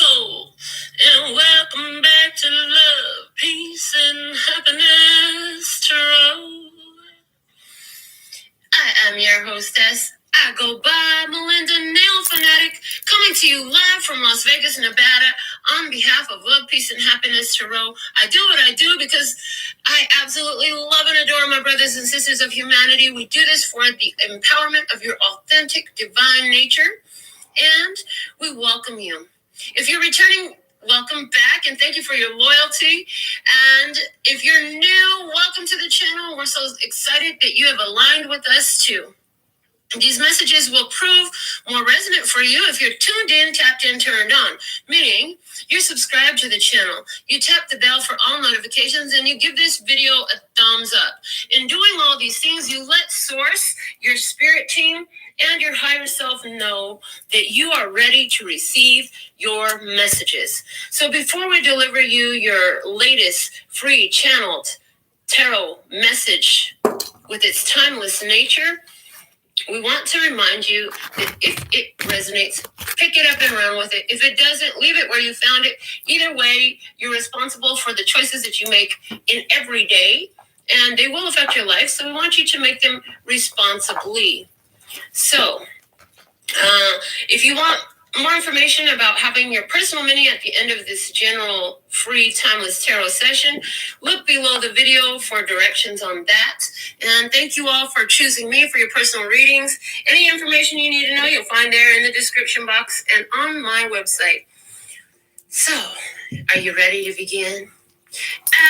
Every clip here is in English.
soul, and welcome back to Love, Peace, and Happiness Tarot. I am your hostess. I go by Melinda, NailFanatic, coming to you live from Las Vegas, Nevada, on behalf of Love, Peace, and Happiness Tarot. I do what I do because I absolutely love and adore my brothers and sisters of humanity. We do this for the empowerment of your authentic divine nature, and we welcome you. If you're returning, welcome back, and thank you for your loyalty. And if you're new, welcome to the channel. We're so excited that you have aligned with us too. These messages will prove more resonant for you if you're tuned in, tapped in, turned on, meaning you're subscribed to the channel. You tap the bell for all notifications, and you give this video a thumbs up. In doing all these things, you let Source, your spirit team, and your higher self know that you are ready to receive your messages. So before we deliver you your latest free channeled tarot message with its timeless nature, we want to remind you that if it resonates, pick it up and run with it. If it doesn't, leave it where you found it. Either way, you're responsible for the choices that you make in every day, and they will affect your life. So we want you to make them responsibly. So, if you want more information about having your personal mini at the end of this general free timeless tarot session, look below the video for directions on that. And thank you all for choosing me for your personal readings. Any information you need to know, you'll find there in the description box and on my website. So, are you ready to begin?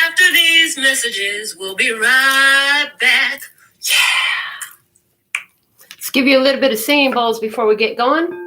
After these messages, we'll be right back. Yeah. Let's give you a little bit of singing bowls before we get going.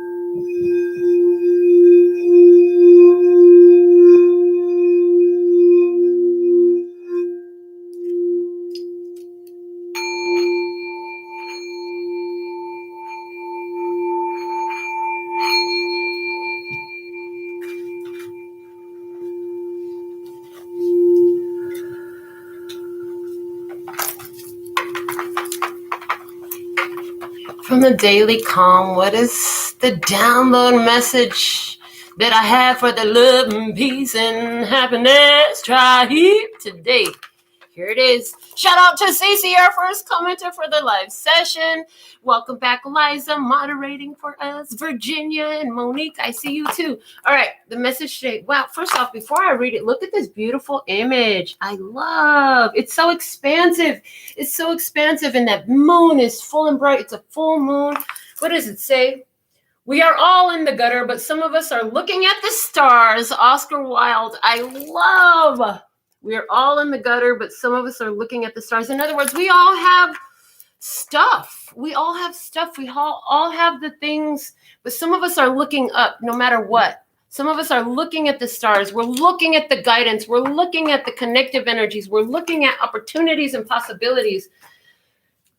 From the Daily Calm, what is the download message that I have for the love and peace and happiness tribe today? Here it is. Shout out to Cece, our first commenter for the live session. Welcome back, Liza, moderating for us. Virginia and Monique, I see you too. All right, the message today. Wow, first off, before I read it, look at this beautiful image. I love. It's so expansive. It's so expansive, and that moon is full and bright. It's a full moon. What does it say? We are all in the gutter, but some of us are looking at the stars. Oscar Wilde. I love. We are all in the gutter, but some of us are looking at the stars. In other words, we all have stuff. We all have stuff. We all have the things, but some of us are looking up no matter what. Some of us are looking at the stars. We're looking at the guidance. We're looking at the connective energies. We're looking at opportunities and possibilities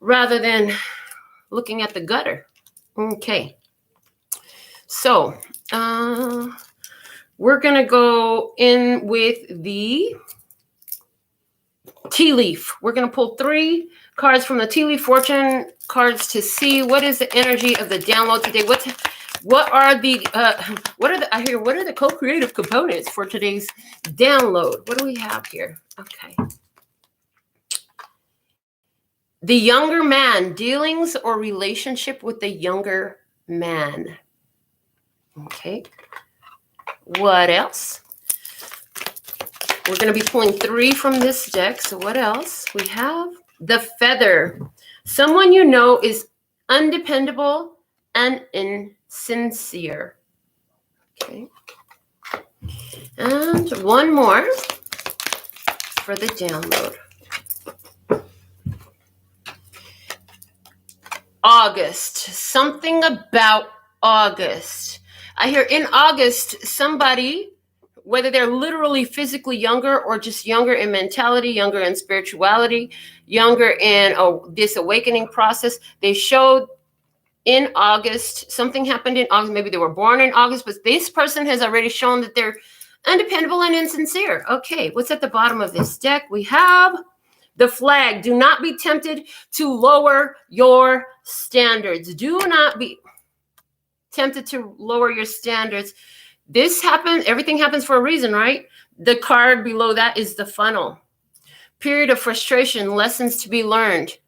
rather than looking at the gutter. Okay. So we're going to go in with the tea leaf. We're going to pull 3 cards from the tea leaf fortune cards to see what is the energy of the download today. What are the co-creative components for today's download? What do we have here? Okay. The younger man, dealings or relationship with the younger man. Okay. What else? We're going to be pulling 3 from this deck. So what else? We have the feather. Someone you know is undependable and insincere. Okay. And one more for the download. August. Something about August. I hear in August, somebody, whether they're literally physically younger or just younger in mentality, younger in spirituality, younger in this awakening process, they showed in August, something happened in August. Maybe they were born in August, but this person has already shown that they're undependable and insincere. Okay, what's at the bottom of this deck? We have the flag. Do not be tempted to lower your standards. Do not be tempted to lower your standards. This happens, everything happens for a reason, right? The card below that is the funnel. Period of frustration, lessons to be learned.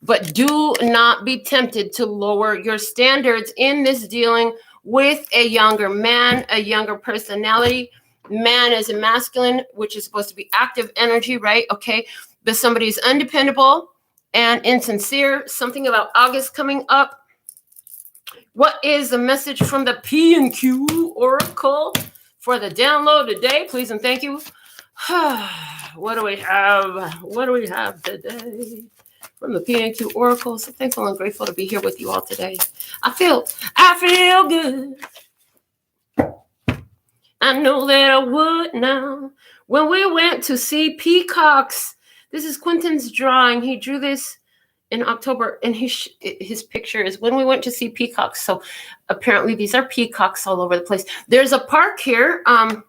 But do not be tempted to lower your standards in this dealing with a younger man, a younger personality. Man is a masculine, which is supposed to be active energy, right? Okay. But somebody's undependable and insincere. Something about August coming up. What is the message from the P&Q Oracle for the download today? Please and thank you. What do we have? What do we have today from the P&Q Oracle? So thankful and grateful to be here with you all today. I feel good. I know that I would now. When we went to see peacocks, this is Quentin's drawing. He drew this in October, and his picture is when we went to see peacocks. So apparently these are peacocks all over the place. There's a park here, and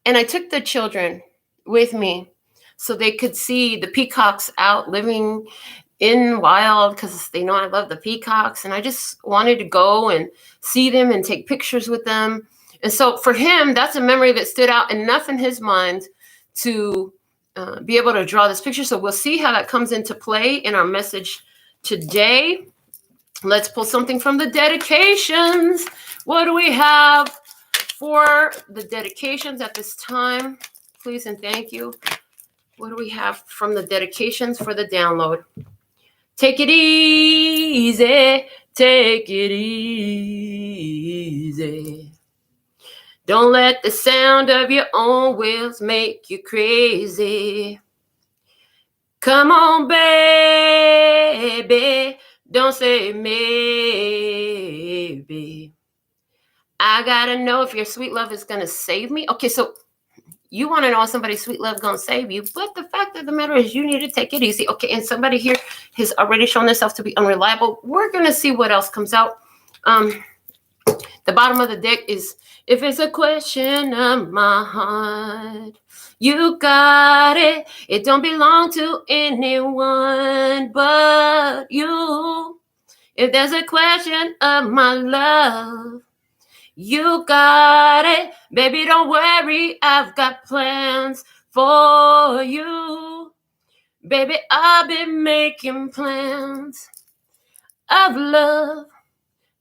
I took the children with me so they could see the peacocks out living in wild, because they know I love the peacocks, and I just wanted to go and see them and take pictures with them. And so for him, that's a memory that stood out enough in his mind to be able to draw this picture. So we'll see how that comes into play in our message today. Let's pull something from the dedications. What do we have for the dedications at this time? Please and thank you. What do we have from the dedications for the download? Take it easy. Take it easy. Don't let the sound of your own wheels make you crazy. Come on, baby. Don't say maybe. I gotta know if your sweet love is gonna save me. Okay, so you want to know if somebody's sweet love gonna save you, but the fact of the matter is you need to take it easy. Okay, and somebody here has already shown themselves to be unreliable. We're gonna see what else comes out. The bottom of the deck is, if it's a question of my heart, you got it. It don't belong to anyone but you. If there's a question of my love, you got it. Baby, don't worry. I've got plans for you. Baby, I've been making plans of love.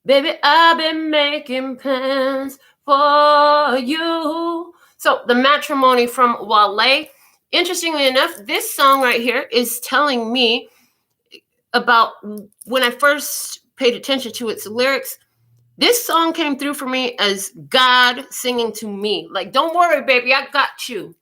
Baby, I've been making plans for you. So the matrimony from Wale. Interestingly enough, this song right here is telling me about when I first paid attention to its lyrics. This song came through for me as God singing to me. Like, don't worry, baby, I got you.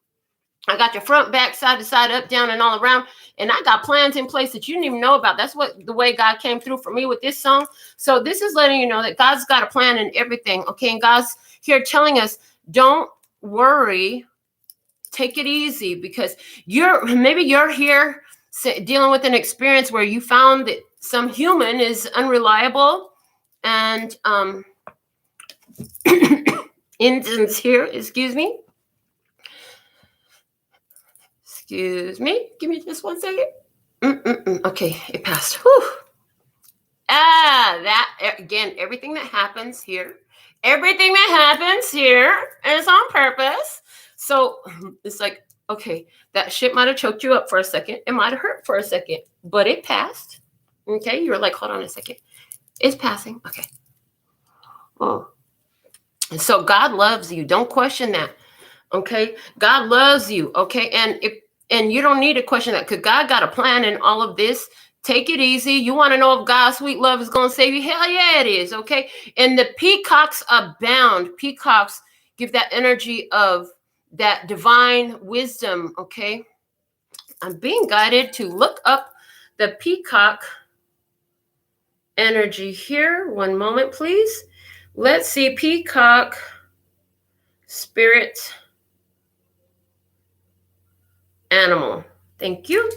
I got your front, back, side to side, up, down, and all around. And I got plans in place that you didn't even know about. That's the way God came through for me with this song. So this is letting you know that God's got a plan in everything. Okay, and God's here telling us, don't worry, take it easy, because maybe you're here dealing with an experience where you found that some human is unreliable and insincere. Excuse me, give me just 1 second. Okay, it passed. Whew. That again, everything that happens here is on purpose. So it's like, okay, that shit might have choked you up for a second. It might have hurt for a second, but it passed. Okay, you were like, hold on a second. It's passing. Okay. Oh. And so God loves you. Don't question that. Okay. God loves you. Okay. And you don't need to question that, because God got a plan in all of this. Take it easy. You want to know if God's sweet love is going to save you? Hell yeah, it is. Okay. And the peacocks abound. Peacocks give that energy of that divine wisdom. Okay. I'm being guided to look up the peacock energy here. One moment, please. Let's see. Peacock spirit animal. Thank you.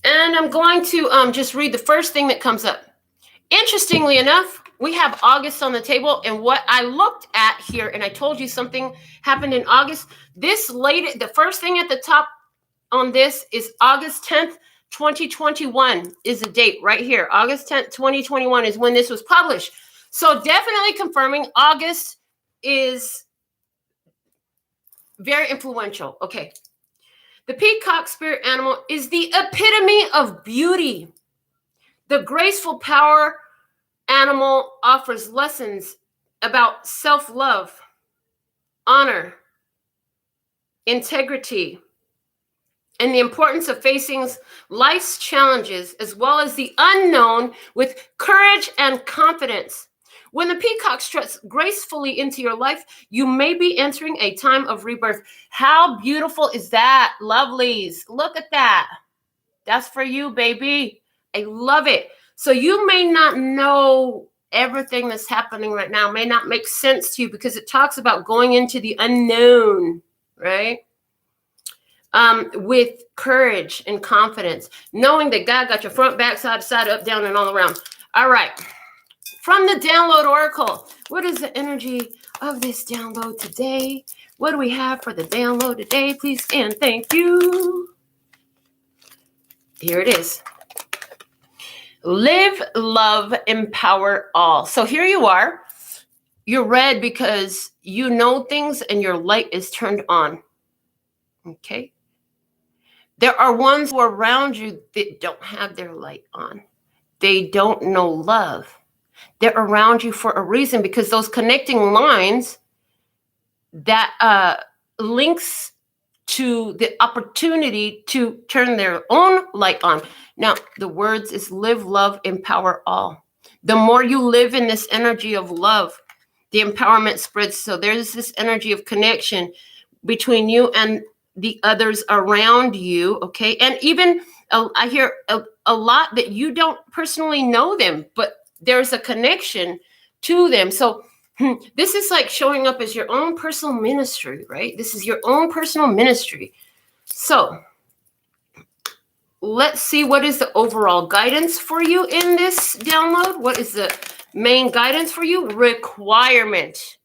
And I'm going to just read the first thing that comes up. Interestingly enough, we have August on the table, and what I looked at here, and I told you something happened in August. The first thing at the top on this is August 10th, 2021 is the date right here. August 10th, 2021 is when this was published. So definitely confirming August is very influential. Okay. The peacock spirit animal is the epitome of beauty. The graceful power animal offers lessons about self-love, honor, integrity, and the importance of facing life's challenges as well as the unknown with courage and confidence. When the peacock struts gracefully into your life, you may be entering a time of rebirth. How beautiful is that, lovelies? Look at that. That's for you, baby. I love it. So you may not know everything that's happening right now, may not make sense to you because it talks about going into the unknown, right? With courage and confidence, knowing that God got your front, back, side to side, up, down, and all around. All right. From the download oracle, what is the energy of this download today? What do we have for the download today? Please and thank you. Here it is. Live, love, empower all. So here you are. You're red because you know things and your light is turned on. Okay. There are ones who are around you that don't have their light on. They don't know love. They're around you for a reason because those connecting lines that links to the opportunity to turn their own light on. Now, the words is live, love, empower all. The more you live in this energy of love, the empowerment spreads. So there's this energy of connection between you and the others around you, okay? And even I hear a lot that you don't personally know them, but there's a connection to them. So this is like showing up as your own personal ministry, right? This is your own personal ministry. So let's see what is the overall guidance for you in this download. What is the main guidance for you? Requirement.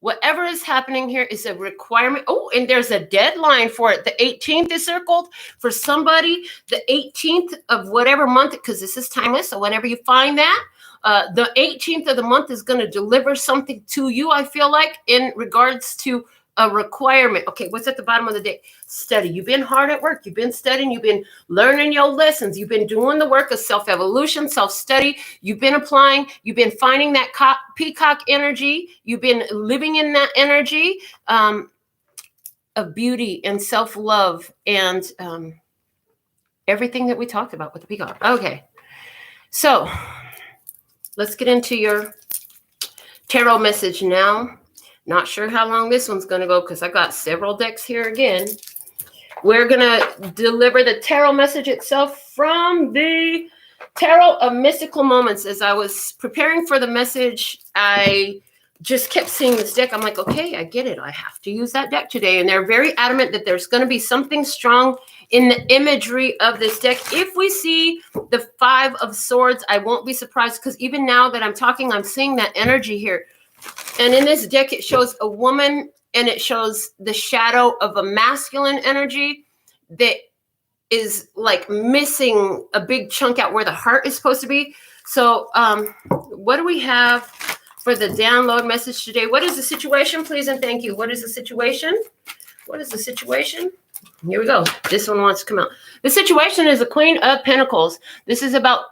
Whatever is happening here is a requirement. Oh, and there's a deadline for it. The 18th is circled for somebody. The 18th of whatever month, because this is timeless. So whenever you find that, the 18th of the month is going to deliver something to you, I feel like, in regards to a requirement. Okay, what's at the bottom of the day? Study. You've been hard at work. You've been studying. You've been learning your lessons. You've been doing the work of self-evolution, self-study. You've been applying. You've been finding that peacock energy. You've been living in that energy of beauty and self-love and everything that we talked about with the peacock. Okay, so let's get into your tarot message now. Not sure how long this one's going to go because I got several decks here again. We're going to deliver the tarot message itself from the Tarot of Mystical Moments. As I was preparing for the message, I just kept seeing this deck. I'm like, okay, I get it. I have to use that deck today. And they're very adamant that there's going to be something strong in the imagery of this deck. If we see the Five of Swords, I won't be surprised because even now that I'm talking, I'm seeing that energy here. And in this deck, it shows a woman and it shows the shadow of a masculine energy that is like missing a big chunk out where the heart is supposed to be. So what do we have for the download message today? What is the situation, please and thank you? What is the situation? What is the situation? Here we go. This one wants to come out. The situation is the Queen of Pentacles. This is about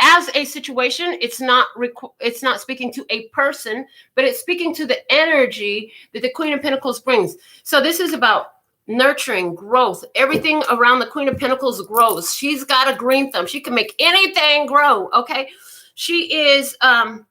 as a situation. It's not speaking to a person, but it's speaking to the energy that the Queen of Pentacles brings. So this is about nurturing, growth. Everything around the Queen of Pentacles grows. She's got a green thumb. She can make anything grow. Okay, she is an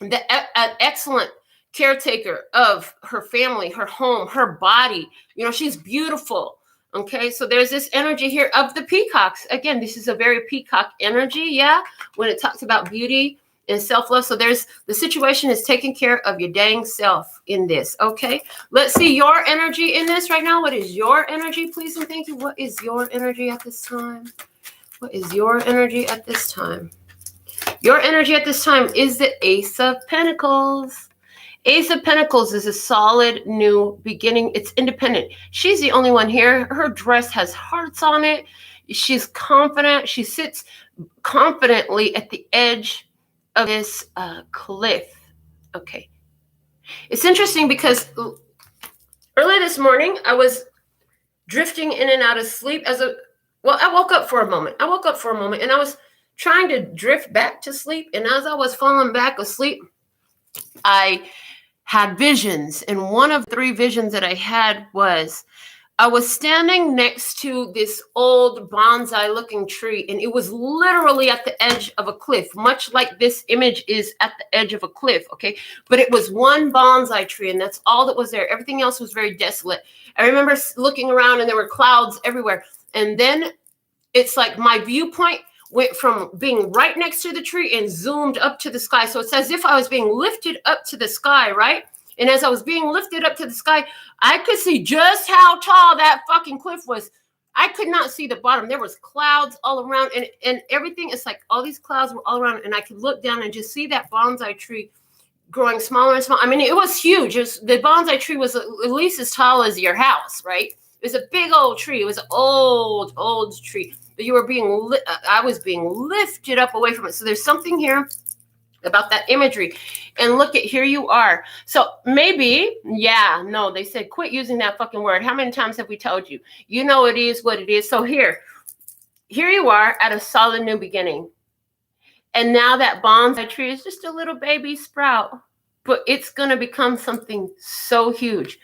excellent caretaker of her family, her home, her body. You know, she's beautiful. Okay, so there's this energy here of the peacocks. Again, this is a very peacock energy, yeah, when it talks about beauty and self-love. So there's the situation is taking care of your dang self in this. Okay, let's see your energy in this right now. What is your energy, please and thank you? What is your energy at this time? What is your energy at this time? Your energy at this time is the Ace of Pentacles. Ace of Pentacles is a solid new beginning. It's independent. She's the only one here. Her dress has hearts on it. She's confident. She sits confidently at the edge of this cliff. Okay. It's interesting because early this morning, I was drifting in and out of sleep I woke up for a moment. And I was trying to drift back to sleep. And as I was falling back asleep, I had visions. And one of 3 visions that I had was I was standing next to this old bonsai looking tree, and it was literally at the edge of a cliff, much like this image is at the edge of a cliff, okay? But it was one bonsai tree, and that's all that was there. Everything else was very desolate. I remember looking around, and there were clouds everywhere. And then it's like my viewpoint went from being right next to the tree and zoomed up to the sky. So it's as if I was being lifted up to the sky, right? And as I was being lifted up to the sky, I could see just how tall that fucking cliff was. I could not see the bottom. There was clouds all around, and everything. It's like all these clouds were all around, and I could look down and just see that bonsai tree growing smaller and smaller. I mean, it was huge. The bonsai tree was at least as tall as your house, right? It was a big old tree. It was an old tree. But I was being lifted up away from it. So there's something here about that imagery. And look at, here you are. So maybe, they said, quit using that fucking word. How many times have we told you? You know it is what it is. So here you are at a solid new beginning. And now that bonsai tree is just a little baby sprout, but it's going to become something so huge.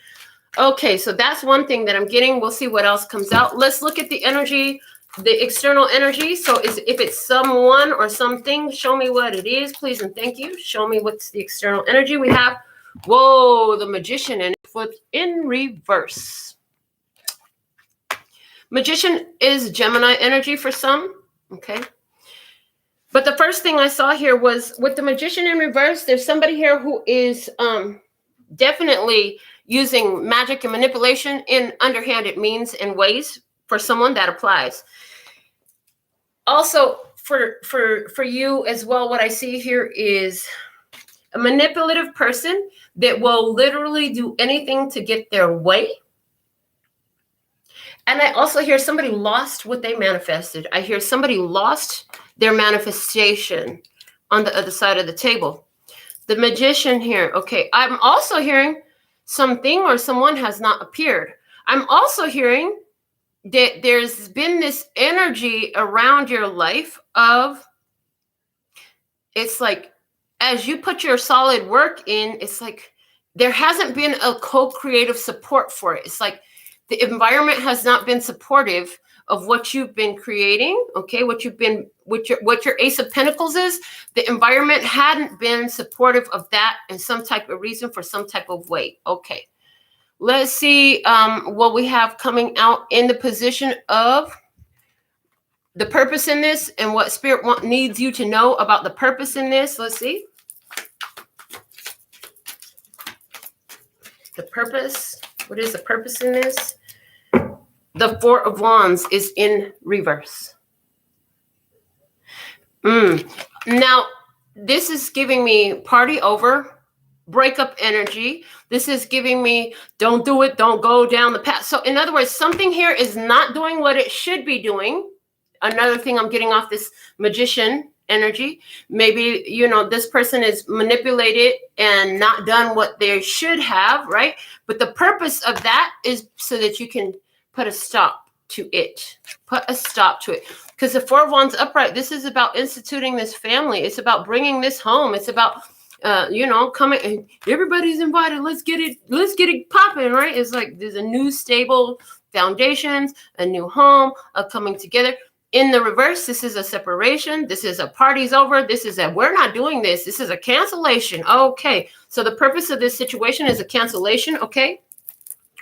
Okay, so that's one thing that I'm getting. We'll see what else comes out. Let's look at the energy. The external energy. So if it's someone or something, show me what it is, please and thank you. Show me what's the external energy. We have, the Magician, and it flips in reverse. Magician is Gemini energy for some, okay? But the first thing I saw here was with the Magician in reverse, there's somebody here who is definitely using magic and manipulation in underhanded means and ways. For someone that applies. Also, for you as well, what I see here is a manipulative person that will literally do anything to get their way. And I also hear somebody lost what they manifested. I hear somebody lost their manifestation on the other side of the table. The Magician here. Okay, I'm also hearing something or someone has not appeared. I'm also hearing that there's been this energy around your life of, it's like, as you put your solid work in, it's like there hasn't been a co-creative support for it. It's like the environment has not been supportive of what you've been creating, okay? What your Ace of Pentacles is, the environment hadn't been supportive of that in some type of reason for some type of way, okay? Let's see what we have coming out in the position of the purpose in this and what Spirit needs you to know about the purpose in this. Let's see. The purpose. What is the purpose in this? The Four of Wands is in reverse. Now, this is giving me party over, breakup energy. This is giving me don't do it, don't go down the path. So in other words, something here is not doing what it should be doing. Another thing I'm getting off this Magician energy, maybe, this person is manipulated and not done what they should have, right? But the purpose of that is so that you can put a stop to it. Put a stop to it. Because the Four of Wands upright, this is about instituting this family. It's about bringing this home. It's about coming, and everybody's invited. Let's get it popping, right? It's like there's a new stable foundations, a new home, a coming together. In the reverse, this is a separation. This is a party's over. This is we're not doing this. This is a cancellation. Okay. So the purpose of this situation is a cancellation. Okay.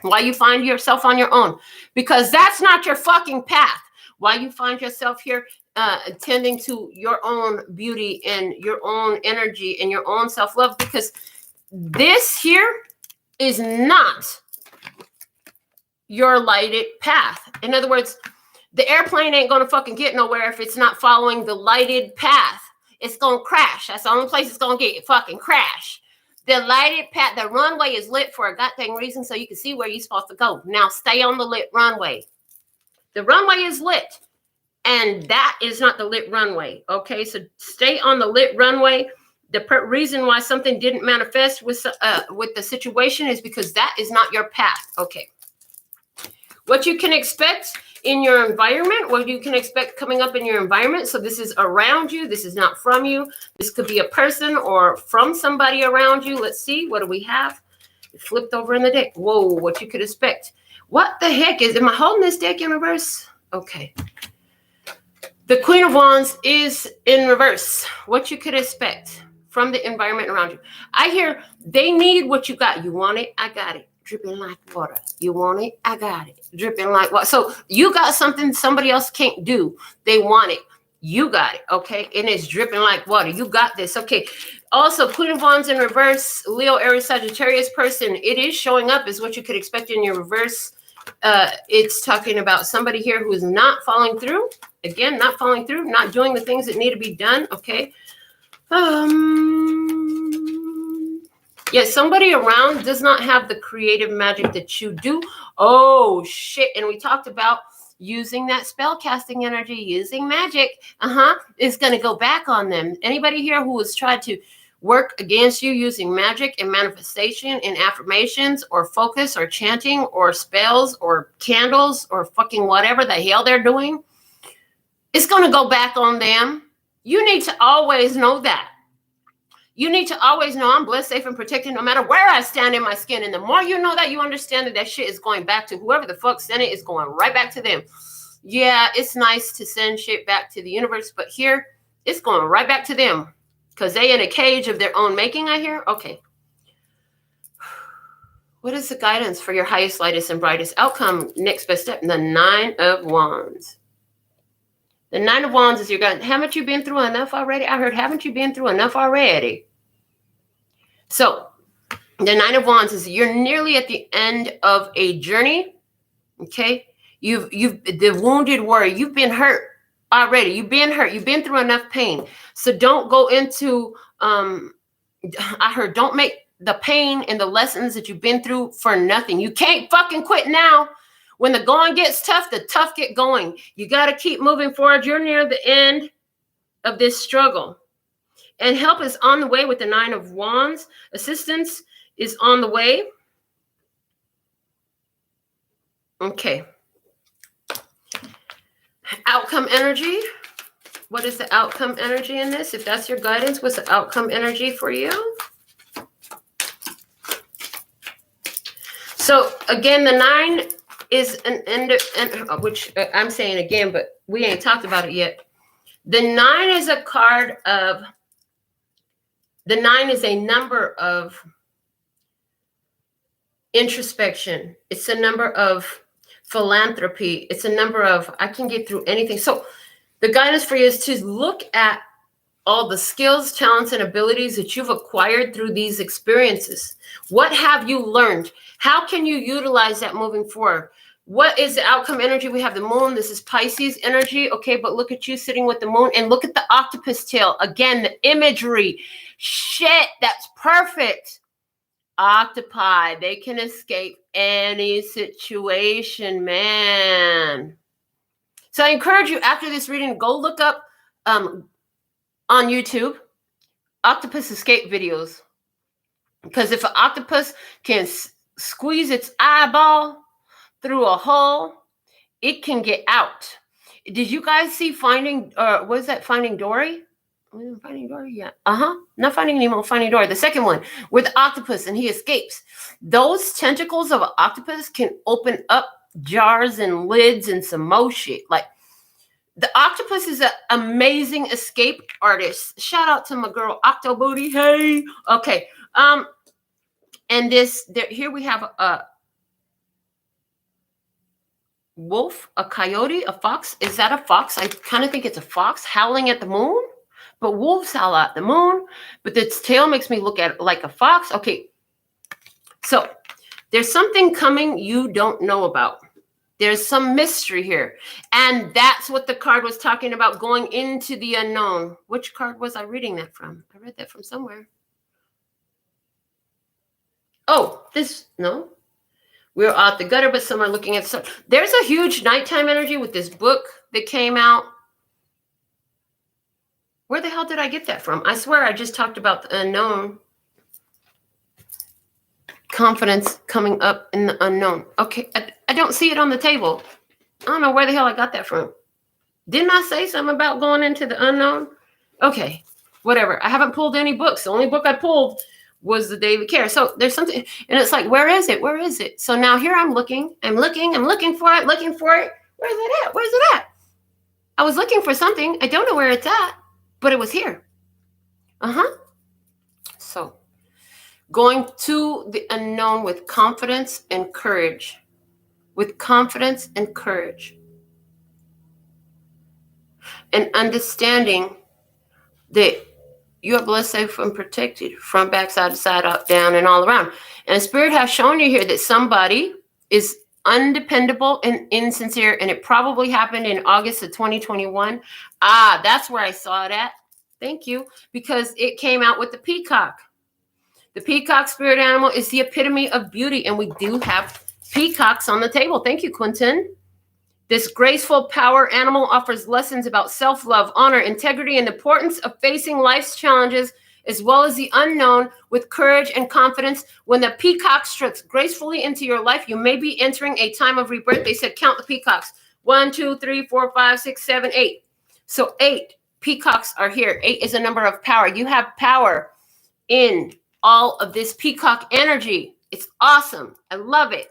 Why you find yourself on your own? Because that's not your fucking path. Why you find yourself here tending to your own beauty and your own energy and your own self-love, because this here is not your lighted path. In other words, the airplane ain't going to fucking get nowhere if it's not following the lighted path. It's going to crash. That's the only place it's going to get fucking crash. The lighted path, the runway is lit for a goddamn reason so you can see where you're supposed to go. Now stay on the lit runway. The runway is lit, and that is not the lit runway. Okay, so stay on the lit runway. The reason why something didn't manifest with the situation is because that is not your path. Okay. What you can expect in your environment, what you can expect coming up in your environment. So this is around you. This is not from you. This could be a person or from somebody around you. Let's see. What do we have? It flipped over in the deck. Whoa, what you could expect. What the heck am I holding this deck in reverse? Okay. The Queen of Wands is in reverse. What you could expect from the environment around you. I hear they need what you got. You want it? I got it. Dripping like water. You want it? I got it. Dripping like water. So you got something somebody else can't do. They want it. You got it. Okay. And it's dripping like water. You got this. Okay. Also, Queen of Wands in reverse, Leo, Aries, Sagittarius person. It is showing up as what you could expect in your reverse. It's talking about somebody here who is not following through. Again, not following through, not doing the things that need to be done. Okay. Yeah, somebody around does not have the creative magic that you do. Oh, shit. And we talked about using that spell casting energy, using magic. Is going to go back on them. Anybody here who has tried to work against you using magic and manifestation and affirmations or focus or chanting or spells or candles or fucking whatever the hell they're doing, it's going to go back on them. You need to always know that. You need to always know I'm blessed, safe, and protected no matter where I stand in my skin. And the more you know that, you understand that that shit is going back to whoever the fuck sent it, is going right back to them. Yeah, it's nice to send shit back to the universe, but here, it's going right back to them. Because they in a cage of their own making, I hear? Okay. What is the guidance for your highest, lightest, and brightest outcome? Next best step, the 9 of Wands. The 9 of Wands is your guidance. Haven't you been through enough already? I heard, haven't you been through enough already? So, the 9 of Wands is you're nearly at the end of a journey. Okay? You've the wounded warrior. You've been hurt already. You've been hurt. You've been through enough pain. So don't go into, I heard, don't make the pain and the lessons that you've been through for nothing. You can't fucking quit now. When the going gets tough, the tough get going. You got to keep moving forward. You're near the end of this struggle. And help is on the way with the 9 of Wands. Assistance is on the way. Okay. Outcome energy. What is the outcome energy in this? If that's your guidance, what's the outcome energy for you? So again, the 9 is an end, which I'm saying again, but we ain't talked about it yet. The 9 is a card of, the 9 is a number of introspection. It's a number of philanthropy. It's a number of, I can get through anything. So the guidance for you is to look at all the skills, talents, and abilities that you've acquired through these experiences. What have you learned? How can you utilize that moving forward? What is the outcome energy? We have the moon. This is Pisces energy. Okay, but look at you sitting with the moon and look at the octopus tail. Again, the imagery. Shit, that's perfect. Octopi, they can escape any situation, man. So I encourage you after this reading, go look up on YouTube octopus escape videos. Because if an octopus can squeeze its eyeball through a hole, it can get out. Did you guys see Finding Dory? Finding Dory, yeah. Not Finding Nemo, Finding Dory. The second one with the octopus and he escapes. Those tentacles of an octopus can open up jars and lids and some more shit. Like, the octopus is an amazing escape artist. Shout out to my girl Octo Booty. Hey. Okay. And here we have a wolf, a coyote, a fox. Is that a fox? I kind of think it's a fox howling at the moon. But wolves howl at the moon, but its tail makes me look at it like a fox. Okay, so there's something coming you don't know about. There's some mystery here. And that's what the card was talking about, going into the unknown. Which card was I reading that from? I read that from somewhere. Oh, no. We're out the gutter, but some are looking at some. There's a huge nighttime energy with this book that came out. Where the hell did I get that from? I swear I just talked about the unknown. Confidence coming up in the unknown. Okay, I don't see it on the table. I don't know where the hell I got that from. Didn't I say something about going into the unknown? Okay, whatever. I haven't pulled any books. The only book I pulled was the Daily Care. So there's something, and it's like, where is it? Where is it? So now here I'm looking for it. Where's it at? Where's it at? I was looking for something. I don't know where it's at, but it was here. So going to the unknown with confidence and courage. With confidence and courage. And understanding that you are blessed, safe, and protected from back, side to side, up, down, and all around. And the Spirit has shown you here that somebody is undependable and insincere, and it probably happened in August of 2021. That's where I saw it at. Thank you. Because it came out with the peacock. The peacock spirit animal is the epitome of beauty, and we do have peacocks on the table. Thank you, Quentin. This graceful power animal offers lessons about self-love, honor, integrity, and the importance of facing life's challenges, as well as the unknown, with courage and confidence. When the peacock struts gracefully into your life, you may be entering a time of rebirth. They said, count the peacocks. 1, 2, 3, 4, 5, 6, 7, 8. So 8 peacocks are here. 8 is a number of power. You have power in all of this peacock energy. It's awesome. I love it.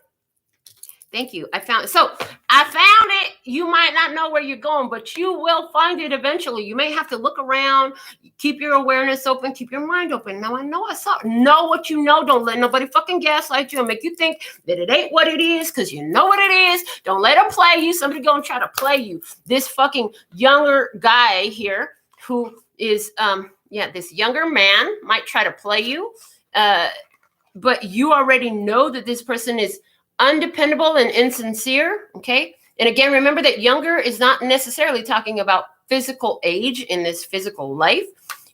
Thank you. I found it. So I found it. You might not know where you're going, but you will find it eventually. You may have to look around, keep your awareness open, keep your mind open. Now I know I saw it. Know what you know. Don't let nobody fucking gaslight you and make you think that it ain't what it is, because you know what it is. Don't let them play you. Somebody gonna try to play you. This fucking younger guy here who is this younger man might try to play you. But you already know that this person is undependable and insincere, okay? And again, remember that younger is not necessarily talking about physical age in this physical life.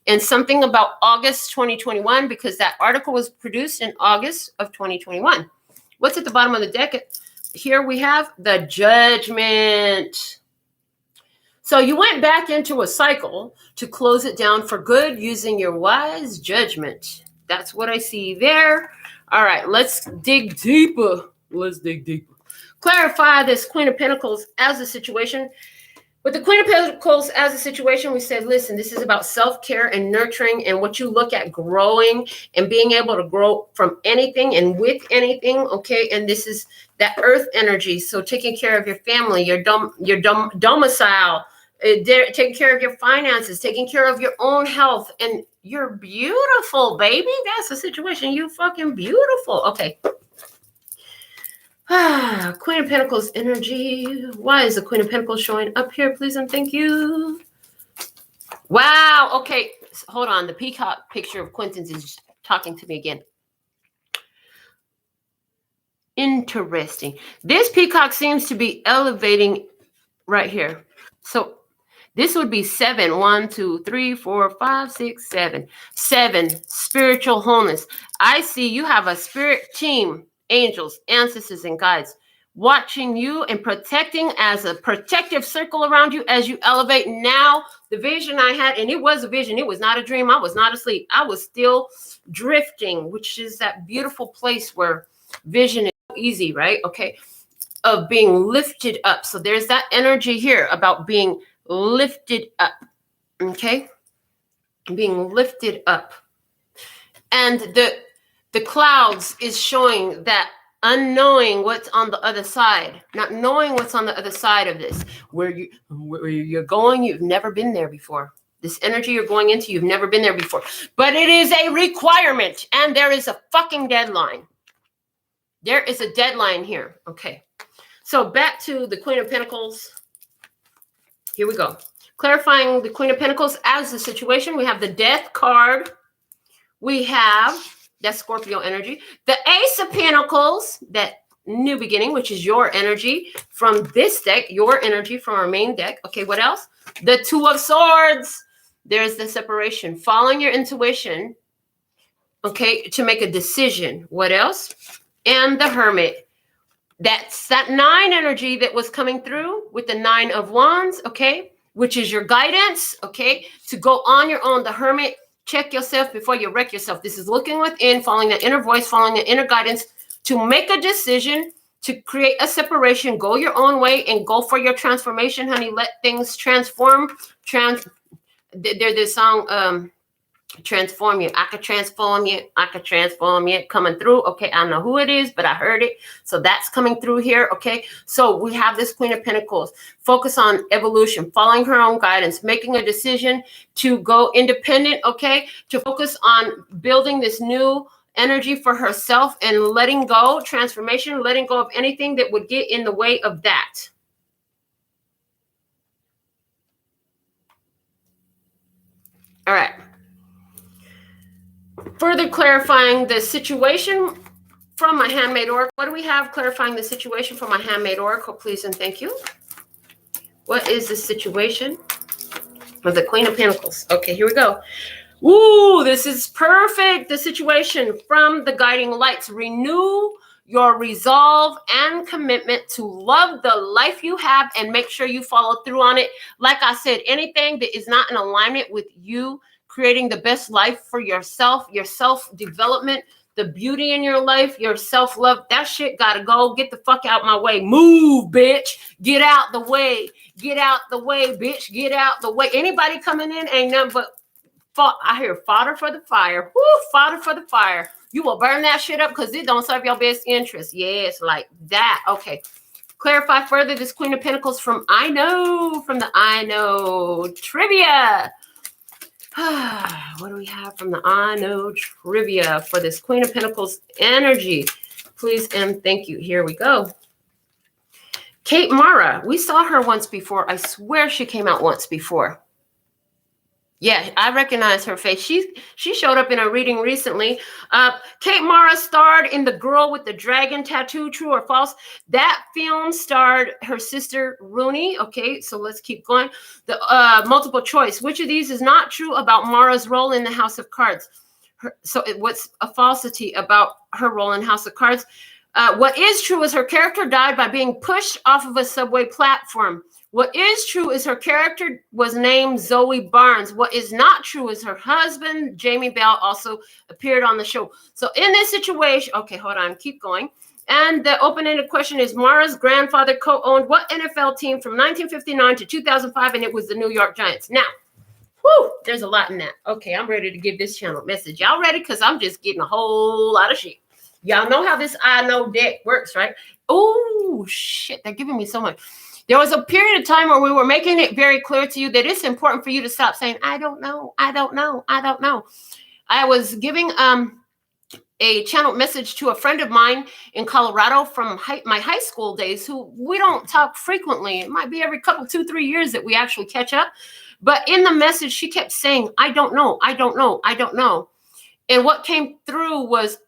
And something about August 2021, because that article was produced in August of 2021. What's at the bottom of the deck? Here we have the Judgment. So you went back into a cycle to close it down for good using your wise judgment. That's what I see there. All right, let's dig deeper. Let's dig deeper. Clarify this Queen of Pentacles as a situation. With the Queen of Pentacles as a situation, we said, listen, this is about self-care and nurturing and what you look at growing and being able to grow from anything and with anything, okay? And this is that earth energy. So taking care of your family, your domicile, taking care of your finances, taking care of your own health, and you're beautiful, baby. That's the situation. You fucking beautiful. Okay. Queen of Pentacles energy. Why is the Queen of Pentacles showing up here, please and thank you? Wow. Okay. Hold on. The peacock picture of Quentin's is talking to me again. Interesting. This peacock seems to be elevating right here. So this would be 7. 1, 2, 3, 4, 5, 6, 7. 7. Spiritual wholeness. I see you have a spirit team. Angels, ancestors, and guides watching you and protecting as a protective circle around you as you elevate. Now, the vision I had, and it was a vision. It was not a dream. I was not asleep. I was still drifting, which is that beautiful place where vision is easy, right? Okay. Of being lifted up. So there's that energy here about being lifted up. Okay. Being lifted up. And the clouds is showing that unknowing what's on the other side, not knowing what's on the other side of this, where you're going, you've never been there before. This energy you're going into, you've never been there before. But it is a requirement, and there is a fucking deadline. There is a deadline here. Okay. So back to the Queen of Pentacles. Here we go. Clarifying the Queen of Pentacles as the situation. We have the Death card. We have that Scorpio energy. The Ace of Pentacles, that new beginning, which is your energy from this deck, your energy from our main deck. Okay, what else? The Two of Swords. There's the separation. Following your intuition, okay, to make a decision. What else? And the Hermit. That's that 9 energy that was coming through with the 9 of Wands, okay? which is your guidance, okay, to go on your own. The Hermit, check yourself before you wreck yourself. This is looking within, following the inner voice, following the inner guidance to make a decision, to create a separation, go your own way and go for your transformation, honey. Let things transform. There's this song, transform you. I could transform you. I could transform you. Coming through. Okay, I don't know who it is, but I heard it. So that's coming through here. Okay, so we have this Queen of Pentacles. Focus on evolution, following her own guidance, making a decision to go independent. Okay, to focus on building this new energy for herself and letting go, transformation, letting go of anything that would get in the way of that. All right. Further clarifying the situation from my handmade oracle. What do we have clarifying the situation from my handmade oracle, please and thank you? What is the situation of the Queen of Pentacles? Okay, here we go. Ooh, this is perfect. The situation from the guiding lights. Renew your resolve and commitment to love the life you have and make sure you follow through on it. Like I said, anything that is not in alignment with you creating the best life for yourself, your self-development, the beauty in your life, your self-love, that shit gotta go. Get the fuck out my way. Move, bitch. Get out the way. Get out the way, bitch. Get out the way. Anybody coming in ain't nothing but I hear fodder for the fire. Woo, fodder for the fire. You will burn that shit up because it don't serve your best interest. Yes, like that. Okay. Clarify further this Queen of Pentacles from the I Know trivia. What do we have from the I Know trivia for this Queen of Pentacles energy? Please and thank you. Here we go. Kate Mara. We saw her once before. I swear she came out once before. Yeah, I recognize her face. She showed up in a reading recently. Kate Mara starred in The Girl with the Dragon Tattoo, true or false? That film starred her sister Rooney. Okay, so let's keep going. The multiple choice. Which of these is not true about Mara's role in the House of Cards? What's a falsity about her role in House of Cards? What is true is her character died by being pushed off of a subway platform. What is true is her character was named Zoe Barnes. What is not true is her husband, Jamie Bell, also appeared on the show. So in this situation, okay, hold on, keep going. And the open-ended question is, Mara's grandfather co-owned what NFL team from 1959 to 2005? And it was the New York Giants. Now, whew, there's a lot in that. Okay, I'm ready to give this channel a message. Y'all ready? Because I'm just getting a whole lot of shit. Y'all know how this I Know deck works, right? Oh, shit, they're giving me so much. There was a period of time where we were making it very clear to you that it's important for you to stop saying, I don't know, I don't know, I don't know. I was giving a channel message to a friend of mine in Colorado from my high school days who we don't talk frequently. It might be every couple, 2-3 years that we actually catch up. But in the message, she kept saying, I don't know, I don't know, I don't know. And what came through was,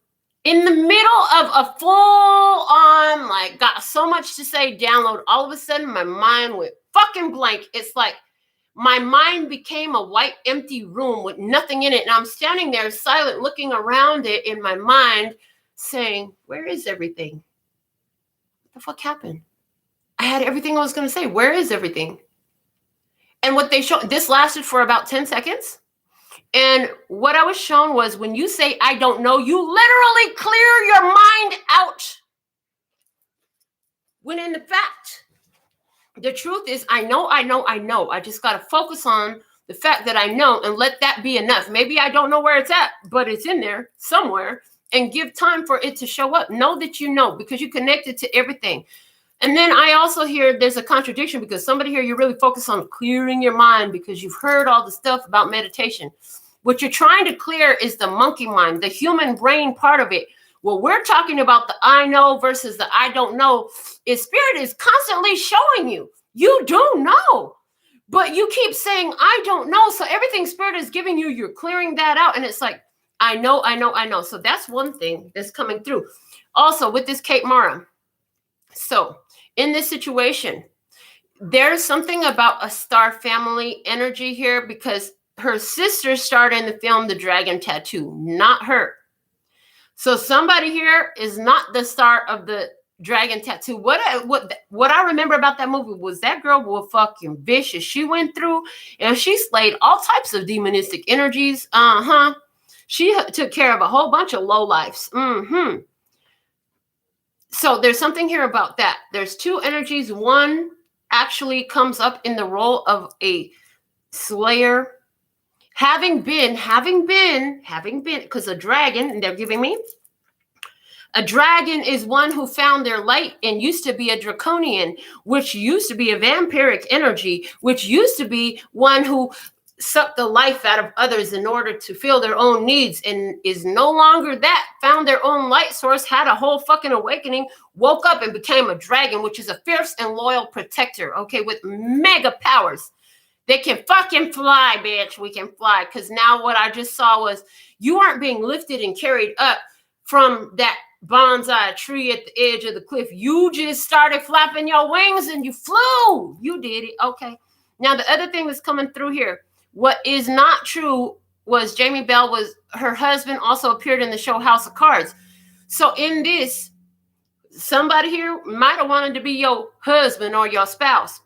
in the middle of a full-on, like, got so much to say, download, all of a sudden my mind went fucking blank. It's like my mind became a white, empty room with nothing in it. And I'm standing there silent, looking around it in my mind, saying, where is everything? What the fuck happened? I had everything I was going to say. Where is everything? And what they showed, this lasted for about 10 seconds. And what I was shown was when you say, I don't know, you literally clear your mind out. When in the fact, the truth is, I know, I know, I know. I just got to focus on the fact that I know and let that be enough. Maybe I don't know where it's at, but it's in there somewhere, and give time for it to show up. Know that you know, because you connected to everything. And then I also hear there's a contradiction because somebody here, you really focus on clearing your mind because you've heard all the stuff about meditation. What you're trying to clear is the monkey mind, the human brain part of it. Well, we're talking about the I know versus the I don't know. Is Spirit is constantly showing you, you do know, but you keep saying, I don't know. So everything Spirit is giving you, you're clearing that out. And it's like, I know, I know, I know. So that's one thing that's coming through. Also with this Kate Mara. So in this situation, there's something about a star family energy here because her sister starred in the film The Dragon Tattoo, not her. So somebody here is not the star of the dragon tattoo. What I remember about that movie was that girl was fucking vicious. She went through and she slayed all types of demonistic energies. She took care of a whole bunch of lowlifes. So there's something here about that. There's two energies. One actually comes up in the role of a slayer, having been, because a dragon, they're giving me, a dragon is one who found their light and used to be a draconian, which used to be a vampiric energy, which used to be one who sucked the life out of others in order to fill their own needs, and is no longer that, found their own light source, had a whole fucking awakening, woke up and became a dragon, which is a fierce and loyal protector, okay, with mega powers. They can fucking fly, bitch. We can fly. Because now what I just saw was you aren't being lifted and carried up from that bonsai tree at the edge of the cliff. You just started flapping your wings and you flew. You did it. Okay. Now, the other thing that's coming through here, what is not true was Jamie Bell was, her husband also appeared in the show House of Cards. So in this, somebody here might have wanted to be your husband or your spouse.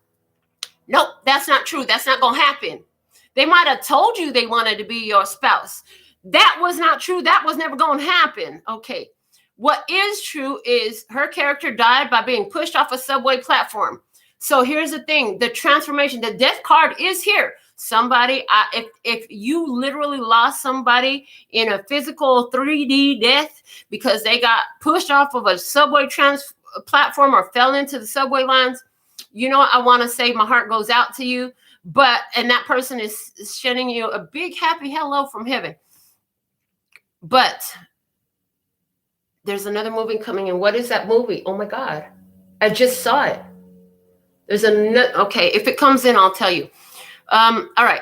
Nope, that's not true. That's not going to happen. They might have told you they wanted to be your spouse. That was not true. That was never going to happen. Okay. What is true is her character died by being pushed off a subway platform. So here's the thing. The transformation, the death card is here. Somebody, if you literally lost somebody in a physical 3D death because they got pushed off of a subway platform or fell into the subway lines, you know, I want to say my heart goes out to you, and that person is sending you a big happy hello from heaven. But there's another movie coming in. What is that movie? Oh my God. I just saw it. There's okay. If it comes in, I'll tell you. All right.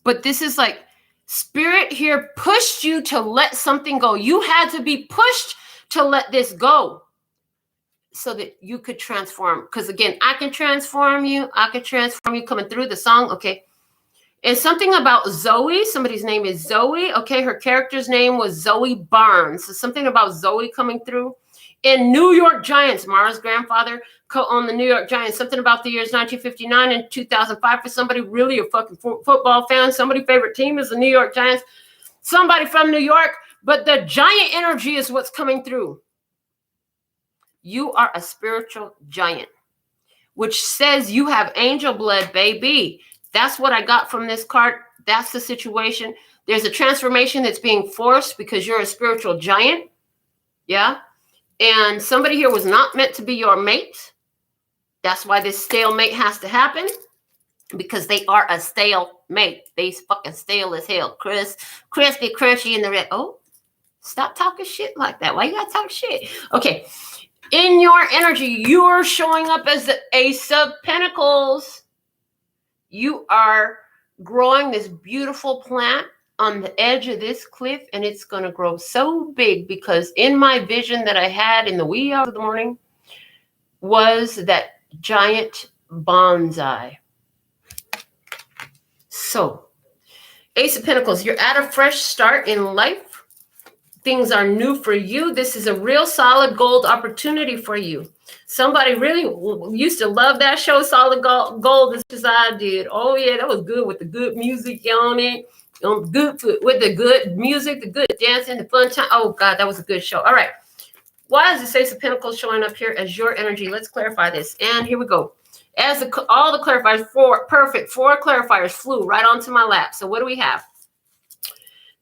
But this is like spirit here pushed you to let something go. You had to be pushed to let this go, so that you could transform. Because again, I can transform you. I can transform you coming through the song. Okay. And something about Zoe. Somebody's name is Zoe. Okay. Her character's name was Zoe Barnes. So something about Zoe coming through. In New York Giants, Mara's grandfather co-owned the New York Giants. Something about the years 1959 and 2005 for somebody really a fucking football fan. Somebody's favorite team is the New York Giants. Somebody from New York. But the giant energy is what's coming through. You are a spiritual giant, which says you have angel blood, baby. That's what I got from this card. That's the situation. There's a transformation that's being forced because you're a spiritual giant. Yeah. And somebody here was not meant to be your mate. That's why this stalemate has to happen, because they are a stale mate. They fucking stale as hell. Crispy, crunchy in the red. Oh, stop talking shit like that. Why you gotta talk shit? Okay. In your energy, you're showing up as the Ace of Pentacles. You are growing this beautiful plant on the edge of this cliff, and it's going to grow so big, because in my vision that I had in the wee hours of the morning was that giant bonsai. So, Ace of Pentacles, you're at a fresh start in life. Things are new for you. This is a real solid gold opportunity for you. Somebody really used to love that show, Solid Gold, as much as I did. Oh, yeah, that was good with the good music on it. With the good music, the good dancing, the fun time. Oh, God, that was a good show. All right. Why is this Ace of Pentacles showing up here as your energy? Let's clarify this. And here we go. As all the clarifiers, four clarifiers flew right onto my lap. So what do we have?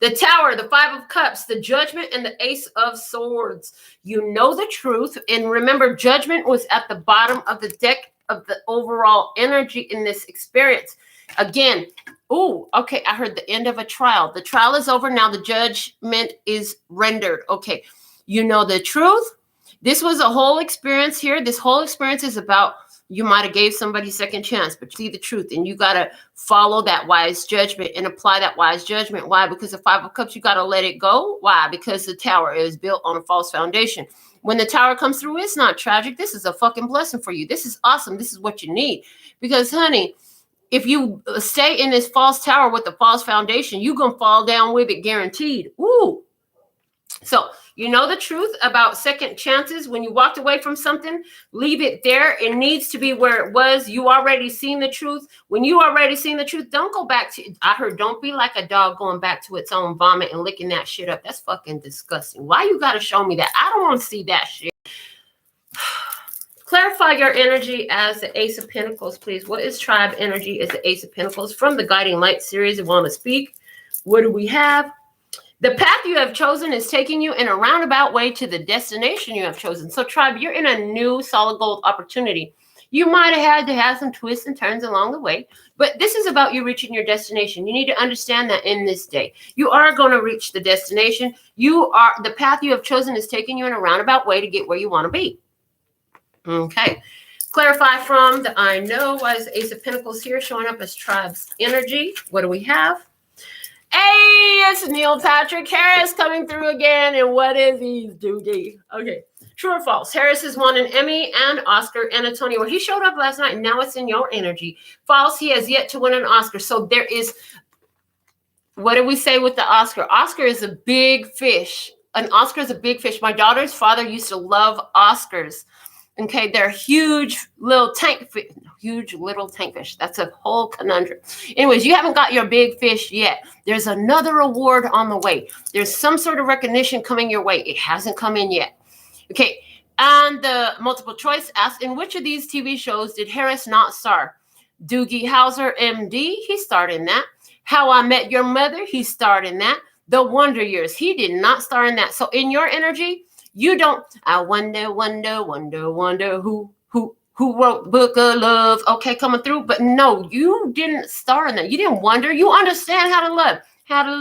The Tower, the Five of Cups, the Judgment, and the Ace of Swords. You know the truth. And remember, Judgment was at the bottom of the deck of the overall energy in this experience. Again, okay, I heard the end of a trial. The trial is over. Now the judgment is rendered. Okay, you know the truth. This was a whole experience here. This whole experience is about, you might have gave somebody a second chance, but you see the truth, and you got to follow that wise judgment and apply that wise judgment. Why? Because the Five of Cups, you got to let it go. Why? Because the Tower is built on a false foundation. When the Tower comes through, it's not tragic. This is a fucking blessing for you. This is awesome. This is what you need. Because, honey, if you stay in this false tower with the false foundation, you're going to fall down with it guaranteed. Ooh. So you know the truth about second chances. When you walked away from something, leave it there. It needs to be where it was. You already seen the truth. When you already seen the truth, don't go back to, I heard, don't be like a dog going back to its own vomit and licking that shit up. That's fucking disgusting. Why you got to show me that? I don't want to see that shit. Clarify your energy as the Ace of Pentacles, please. What is tribe energy as the Ace of Pentacles? From the Guiding Light series, I want to speak. What do we have? The path you have chosen is taking you in a roundabout way to the destination you have chosen. So, tribe, you're in a new solid gold opportunity. You might have had to have some twists and turns along the way, but this is about you reaching your destination. You need to understand that in this day, you are going to reach the destination. The path you have chosen is taking you in a roundabout way to get where you want to be. Okay. Clarify from the I know. Why is the Ace of Pentacles here showing up as tribe's energy? What do we have? Hey, it's Neil Patrick Harris coming through again. And what is he, Doogie? Okay. True or false? Harris has won an Emmy and Oscar and a Tony. Well, he showed up last night and now it's in your energy. False, he has yet to win an Oscar. So there is, what did we say with the Oscar? Oscar is a big fish. An Oscar is a big fish. My daughter's father used to love Oscars. Okay, they're huge little tank fish. That's a whole conundrum. Anyways, you haven't got your big fish yet. There's another award on the way. There's some sort of recognition coming your way. It hasn't come in yet. Okay, and the multiple choice asks, in which of these TV shows did Harris not star? Doogie Howser, MD, he starred in that. How I Met Your Mother, he starred in that. The Wonder Years, he did not star in that. So in your energy, you don't, I wonder who wrote Book of Love, okay, coming through. But no, you didn't star in that. You didn't wonder. You understand how to love. Had a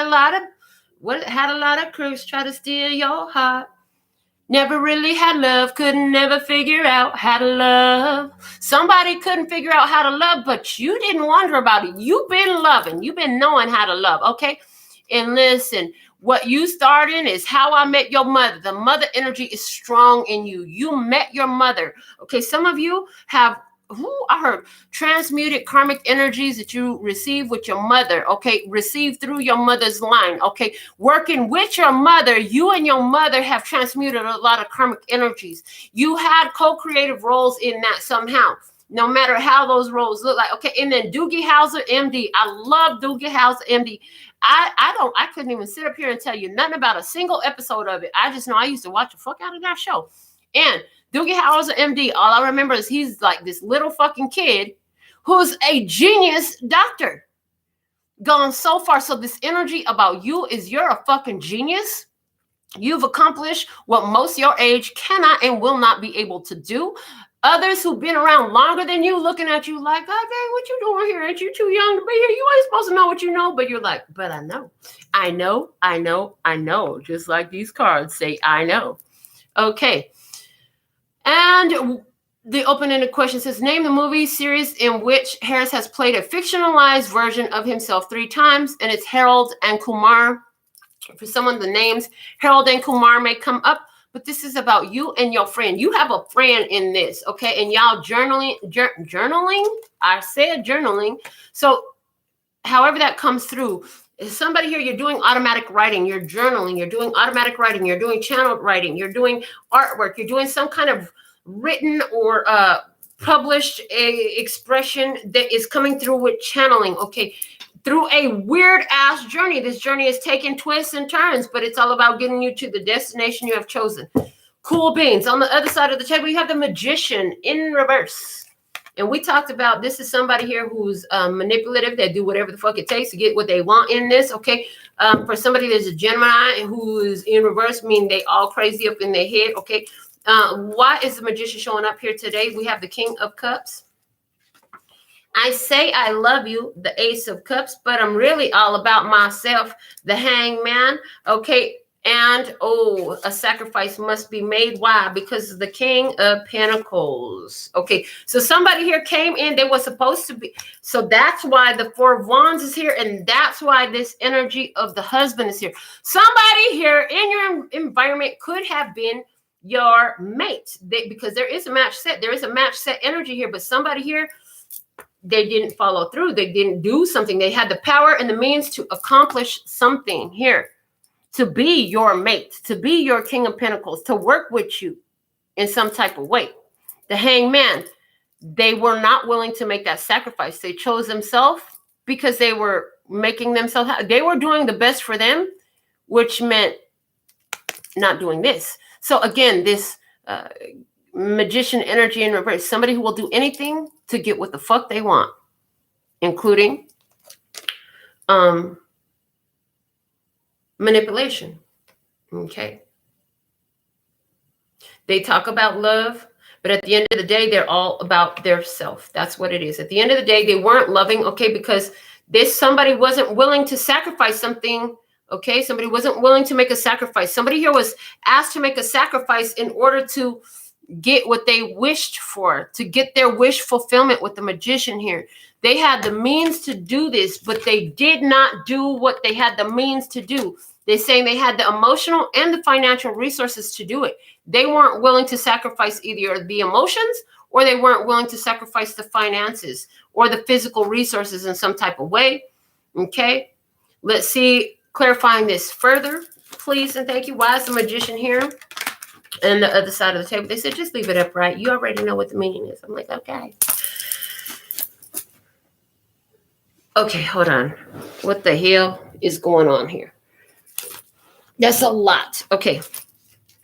lot of crooks try to steal your heart. Never really had love, couldn't never figure out how to love. Somebody couldn't figure out how to love, but you didn't wonder about it. You've been loving. You've been knowing how to love, okay? And listen, what you start in is How I Met Your Mother. The mother energy is strong in you. You met your mother. Okay, some of you have, I heard transmuted karmic energies that you receive with your mother. Okay, received through your mother's line. Okay, working with your mother, you and your mother have transmuted a lot of karmic energies. You had co-creative roles in that somehow. No matter how those roles look like. Okay, and then Doogie Howser, MD. I love Doogie Howser, MD. I couldn't even sit up here and tell you nothing about a single episode of it. I just know I used to watch the fuck out of that show. And Doogie Howser, MD, all I remember is he's like this little fucking kid who's a genius doctor. Gone so far. So this energy about you is you're a fucking genius. You've accomplished what most your age cannot and will not be able to do. Others who've been around longer than you looking at you like, okay, what you doing here? Ain't you too young to be here? You ain't supposed to know what you know. But you're like, but I know. Just like these cards say, I know. Okay. And the open-ended question says, name the movie series in which Harris has played a fictionalized version of himself 3 times. And it's Harold and Kumar. For someone, the names Harold and Kumar may come up. But this is about you and your friend. You have a friend in this, okay? And y'all journaling. I said journaling. So however that comes through, somebody here, you're doing automatic writing. You're journaling. You're doing automatic writing. You're doing channeled writing. You're doing artwork. You're doing some kind of written or published expression that is coming through with channeling, okay? Through a weird ass journey. This journey is taking twists and turns, but it's all about getting you to the destination you have chosen. Cool beans. On the other side of the table, you have the Magician in reverse. And we talked about this is somebody here who's manipulative. They do whatever the fuck it takes to get what they want in this, okay? For somebody, there's a Gemini who is in reverse, meaning they all crazy up in their head, okay? Why is the Magician showing up here today? We have the King of Cups. I say I love you, the Ace of Cups, but I'm really all about myself, the Hangman, okay? And, a sacrifice must be made. Why? Because of the King of Pentacles. Okay, so somebody here came in, they were supposed to be, so that's why the Four of Wands is here, and that's why this energy of the husband is here. Somebody here in your environment could have been your mate, because there is a match set. There is a match set energy here, but somebody here, they didn't follow through. They didn't do something. They had the power and the means to accomplish something here, to be your mate, to be your King of Pentacles, to work with you in some type of way. The Hangman, they were not willing to make that sacrifice. They chose themselves because they were making themselves happy. They were doing the best for them, which meant not doing this. So again, this Magician energy in reverse, somebody who will do anything to get what the fuck they want, including manipulation. Okay. They talk about love, but at the end of the day, they're all about their self. That's what it is. At the end of the day, they weren't loving, okay, because somebody wasn't willing to sacrifice something. Okay, somebody wasn't willing to make a sacrifice. Somebody here was asked to make a sacrifice in order to get what they wished for, to get their wish fulfillment with the Magician here. They had the means to do this, but they did not do what they had the means to do. They're saying they had the emotional and the financial resources to do it. They weren't willing to sacrifice either the emotions, or they weren't willing to sacrifice the finances or the physical resources in some type of way. Okay, let's see, clarifying this further, please and thank you. Why is the Magician here? And the other side of the table, they said, just leave it upright. You already know what the meaning is. I'm like, okay. Okay, hold on. What the hell is going on here? That's a lot. Okay.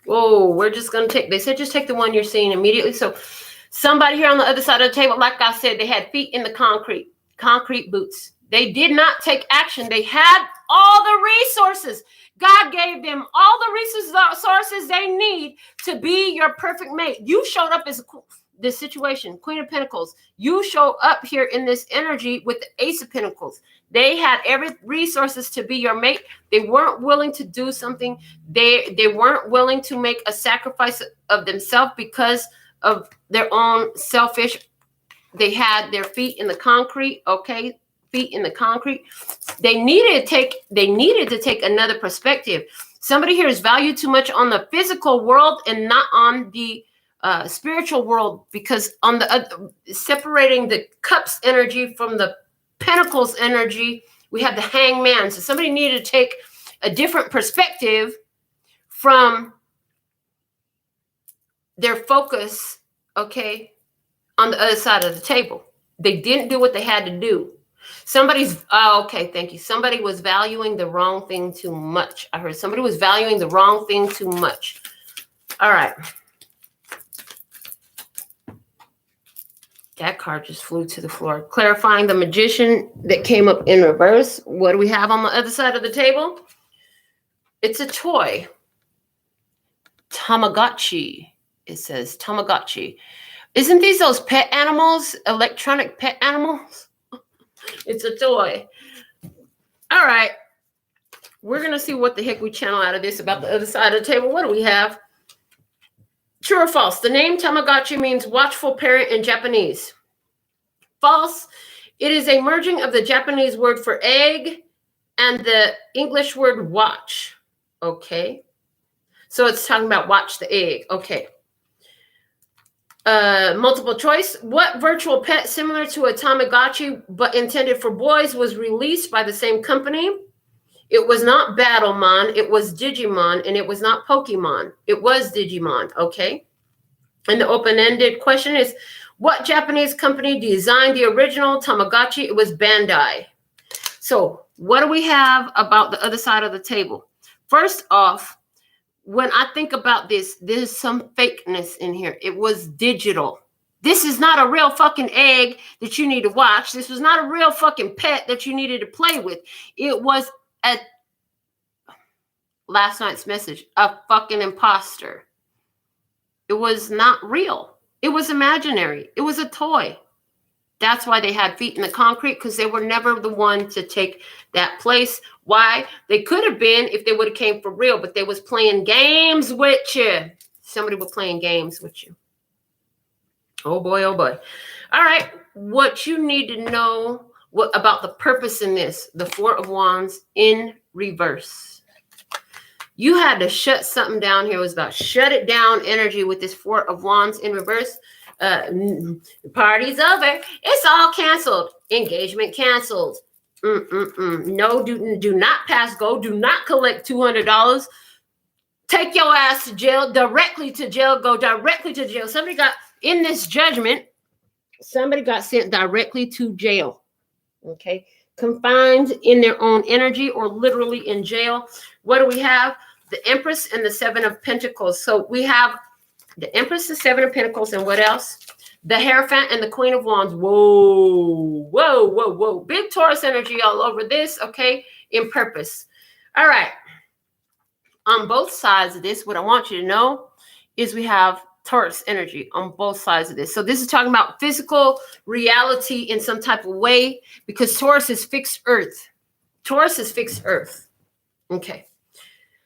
Whoa, we're just going to take, they said, just take the one you're seeing immediately. So somebody here on the other side of the table, like I said, they had feet in the concrete boots. They did not take action. They had all the resources. God gave them all the resources they need to be your perfect mate. You showed up as this situation, Queen of Pentacles. You show up here in this energy with the Ace of Pentacles. They had every resources to be your mate. They weren't willing to do something. They weren't willing to make a sacrifice of themselves because of their own selfish. They had their feet in the concrete. Okay. Feet in the concrete. They needed to take another perspective. Somebody here is valued too much on the physical world and not on the spiritual world, because on the separating the cups energy from the pentacles energy, we have the Hangman. So somebody needed to take a different perspective from their focus, okay, on the other side of the table. They didn't do what they had to do. Okay, thank you. Somebody was valuing the wrong thing too much. I heard somebody was valuing the wrong thing too much. All right. That card just flew to the floor. Clarifying the Magician that came up in reverse. What do we have on the other side of the table? It's a toy. Tamagotchi. It says Tamagotchi. Isn't these those pet animals? Electronic pet animals? It's a toy. All right. We're going to see what the heck we channel out of this about the other side of the table. What do we have? True or false? The name Tamagotchi means watchful parent in Japanese. False. It is a merging of the Japanese word for egg and the English word watch. Okay. So it's talking about watch the egg. Okay. Multiple choice. What virtual pet similar to a Tamagotchi but intended for boys was released by the same company? It was not Battlemon. It was Digimon, and it was not Pokemon. It was Digimon. Okay. And the open-ended question is, what Japanese company designed the original Tamagotchi? It was Bandai. So what do we have about the other side of the table? First off, when I think about this, there's some fakeness in here. It was digital. This is not a real fucking egg that you need to watch. This was not a real fucking pet that you needed to play with. It was a last night's message, a fucking imposter. It was not real. It was imaginary. It was a toy. That's why they had feet in the concrete, because they were never the one to take that place. Why? They could have been if they would have came for real, but they was playing games with you. Somebody was playing games with you. Oh boy, oh boy. All right. What you need to know about the purpose in this, the Four of Wands in reverse. You had to shut something down here. It was about shut it down energy with this Four of Wands in reverse. Party's over. It's all canceled. Engagement canceled. No, do not pass go. Do not collect $200. Take your ass to jail, directly to jail. Go directly to jail. Somebody got in this judgment. Somebody got sent directly to jail. Okay, confined in their own energy or literally in jail. What do we have? The Empress and the Seven of Pentacles. So we have the Empress, the Seven of Pentacles, and what else? The Hierophant and the Queen of Wands. Whoa, whoa, whoa, whoa. Big Taurus energy all over this, okay, in purpose. All right. On both sides of this, what I want you to know is we have Taurus energy on both sides of this. So this is talking about physical reality in some type of way, because Taurus is fixed earth. Taurus is fixed earth. Okay.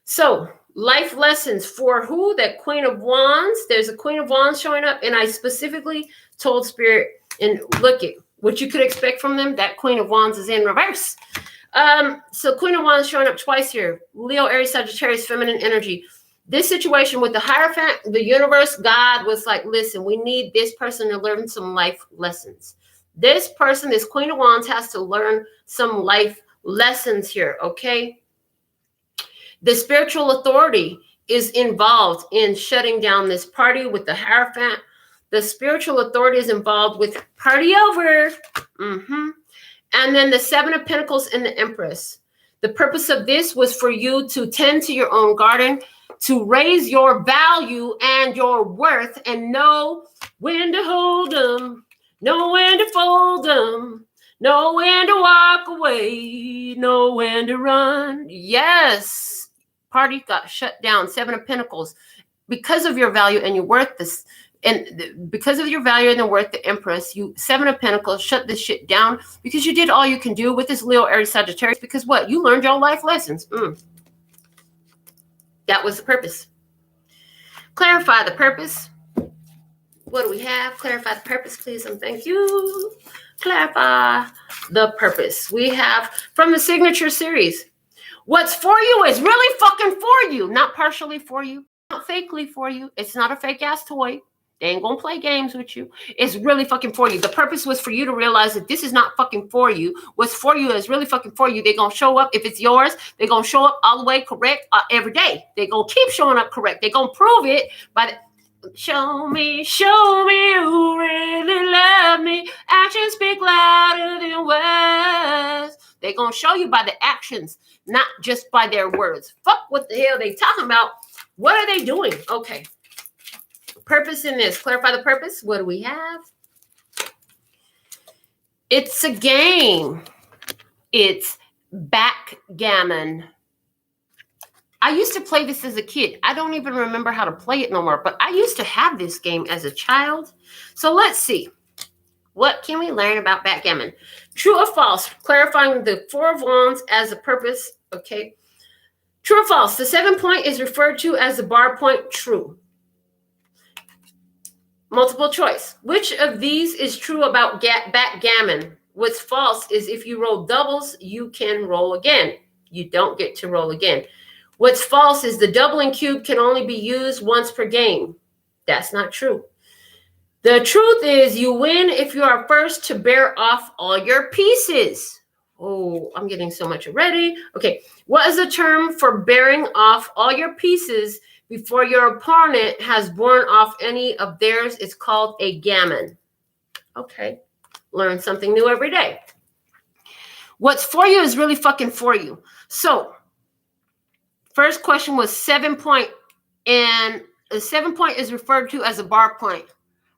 So life lessons for who? That Queen of Wands. There's a Queen of Wands showing up, and I specifically told Spirit, and look at what you could expect from them. That Queen of Wands is in reverse. So Queen of Wands showing up twice here. Leo, Aries, Sagittarius, feminine energy. This situation with the Hierophant, the universe, God was like, listen, we need this person to learn some life lessons. This person, this Queen of Wands, has to learn some life lessons here, okay? The spiritual authority is involved in shutting down this party with the Hierophant. The spiritual authority is involved with party over. And then the Seven of Pentacles and the Empress. The purpose of this was for you to tend to your own garden, to raise your value and your worth, and know when to hold them, know when to fold them, know when to walk away, know when to run. Yes. Party got shut down. Seven of Pentacles. Because of your value and your worth, because of your value and your worth, the Empress, you, Seven of Pentacles, shut this shit down because you did all you can do with this Leo, Aries, Sagittarius, because what? You learned your life lessons. That was the purpose. Clarify the purpose. What do we have? Clarify the purpose, please, and thank you. Clarify the purpose. We have from the signature series. What's for you is really fucking for you, not partially for you, not fakely for you. It's not a fake ass toy. They ain't gonna play games with you. It's really fucking for you. The purpose was for you to realize that this is not fucking for you. What's for you is really fucking for you. They're gonna show up. If it's yours, they're gonna show up all the way correct every day. They're gonna keep showing up correct. They're gonna prove it by the show me who really love me. Actions speak louder than words. They're gonna show you by the actions, not just by their words. Fuck what the hell they talking about. What are they doing? Okay. Purpose in this. Clarify the purpose. What do we have? It's a game. It's backgammon. I used to play this as a kid. I don't even remember how to play it no more, but I used to have this game as a child. So let's see. What can we learn about backgammon? True or false? Clarifying the Four of Wands as a purpose. Okay. True or false? The 7 point is referred to as the bar point. True. Multiple choice. Which of these is true about backgammon? What's false is if you roll doubles, you can roll again. You don't get to roll again. What's false is the doubling cube can only be used once per game. That's not true. The truth is you win if you are first to bear off all your pieces. Oh, I'm getting so much already. Okay. What is the term for bearing off all your pieces before your opponent has borne off any of theirs? It's called a gammon. Okay. Learn something new every day. What's for you is really fucking for you. So, first question was 7 point, and the 7 point is referred to as a bar point.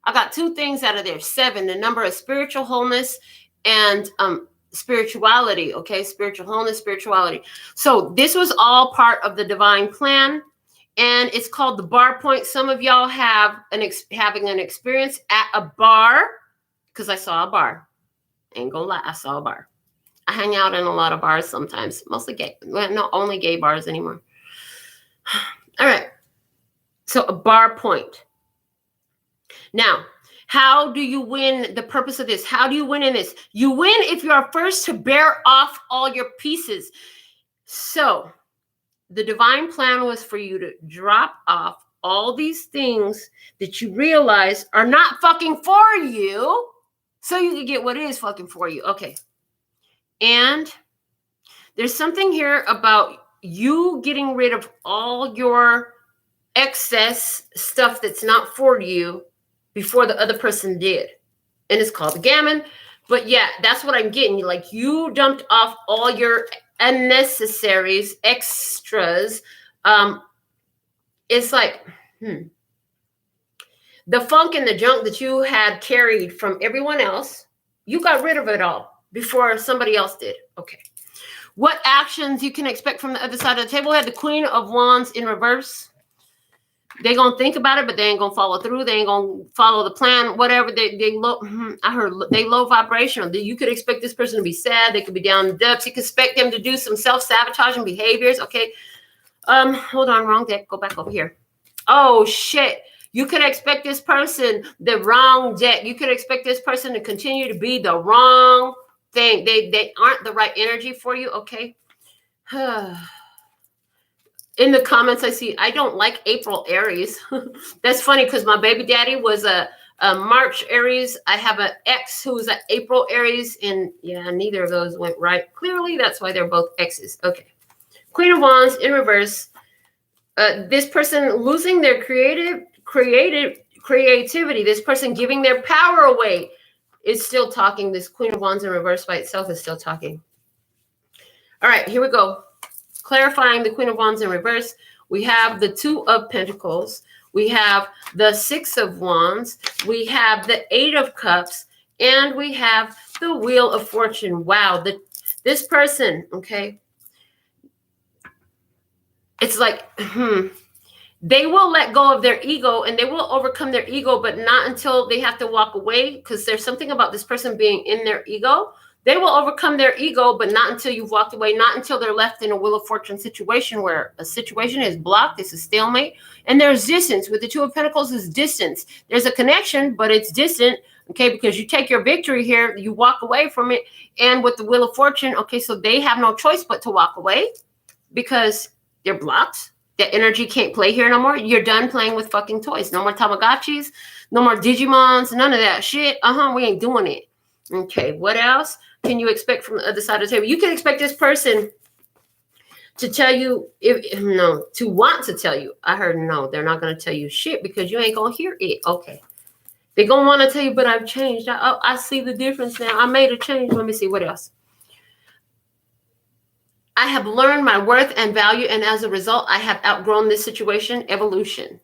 I got two things out of there. 7, the number of spiritual wholeness and spirituality. Okay, spiritual wholeness, spirituality. So this was all part of the divine plan. And it's called the bar point. Some of y'all have having an experience at a bar, because I saw a bar. Ain't gonna lie, I saw a bar. I hang out in a lot of bars sometimes, mostly gay. Well, not only gay bars anymore. All right. So a bar point. Now, how do you win? The purpose of this? How do you win in this? You win if you are first to bear off all your pieces. So the divine plan was for you to drop off all these things that you realize are not fucking for you, so you can get what is fucking for you. Okay. And there's something here about you getting rid of all your excess stuff that's not for you before the other person did. And it's called the gammon. But yeah, that's what I'm getting. Like, you dumped off all your unnecessaries, extras. It's like, the funk and the junk that you had carried from everyone else, you got rid of it all before somebody else did. Okay. What actions you can expect from the other side of the table? We had the Queen of Wands in reverse. They're going to think about it, but they ain't going to follow through. They ain't going to follow the plan, whatever. I heard they low vibrational. You could expect this person to be sad. They could be down in the depths. You could expect them to do some self-sabotaging behaviors. Okay. Hold on, wrong deck. Go back over here. Oh, shit. You could expect this person, the wrong deck. You could expect this person to continue to be the wrong thing. They aren't the right energy for you. Okay. In the comments, I see, I don't like April Aries. That's funny because my baby daddy was a March Aries. I have an ex who was an April Aries, and yeah, neither of those went right. Clearly, that's why they're both exes. Okay. Queen of Wands in reverse. This person losing their creativity. This person giving their power away is still talking. This Queen of Wands in reverse by itself is still talking. All right, here we go. Clarifying the Queen of Wands in reverse, we have the Two of Pentacles, we have the Six of Wands, we have the Eight of Cups, and we have the Wheel of Fortune. Wow, this person, okay, it's like, they will let go of their ego and they will overcome their ego, but not until they have to walk away, because there's something about this person being in their ego. They will overcome their ego, but not until you've walked away, not until they're left in a Wheel of Fortune situation where a situation is blocked. It's a stalemate. And there's distance. With the Two of Pentacles is distance. There's a connection, but it's distant, okay, because you take your victory here, you walk away from it. And with the Wheel of Fortune, okay, so they have no choice but to walk away because they're blocked. The energy can't play here no more. You're done playing with fucking toys. No more Tamagotchis, no more Digimons, none of that shit. We ain't doing it. Okay, what else can you expect from the other side of the table? You can expect this person to tell you, to want to tell you. I heard no, they're not going to tell you shit because you ain't going to hear it. Okay. They're going to want to tell you, but I've changed. I see the difference now. I made a change. Let me see what else. I have learned my worth and value, and as a result, I have outgrown this situation. Evolution.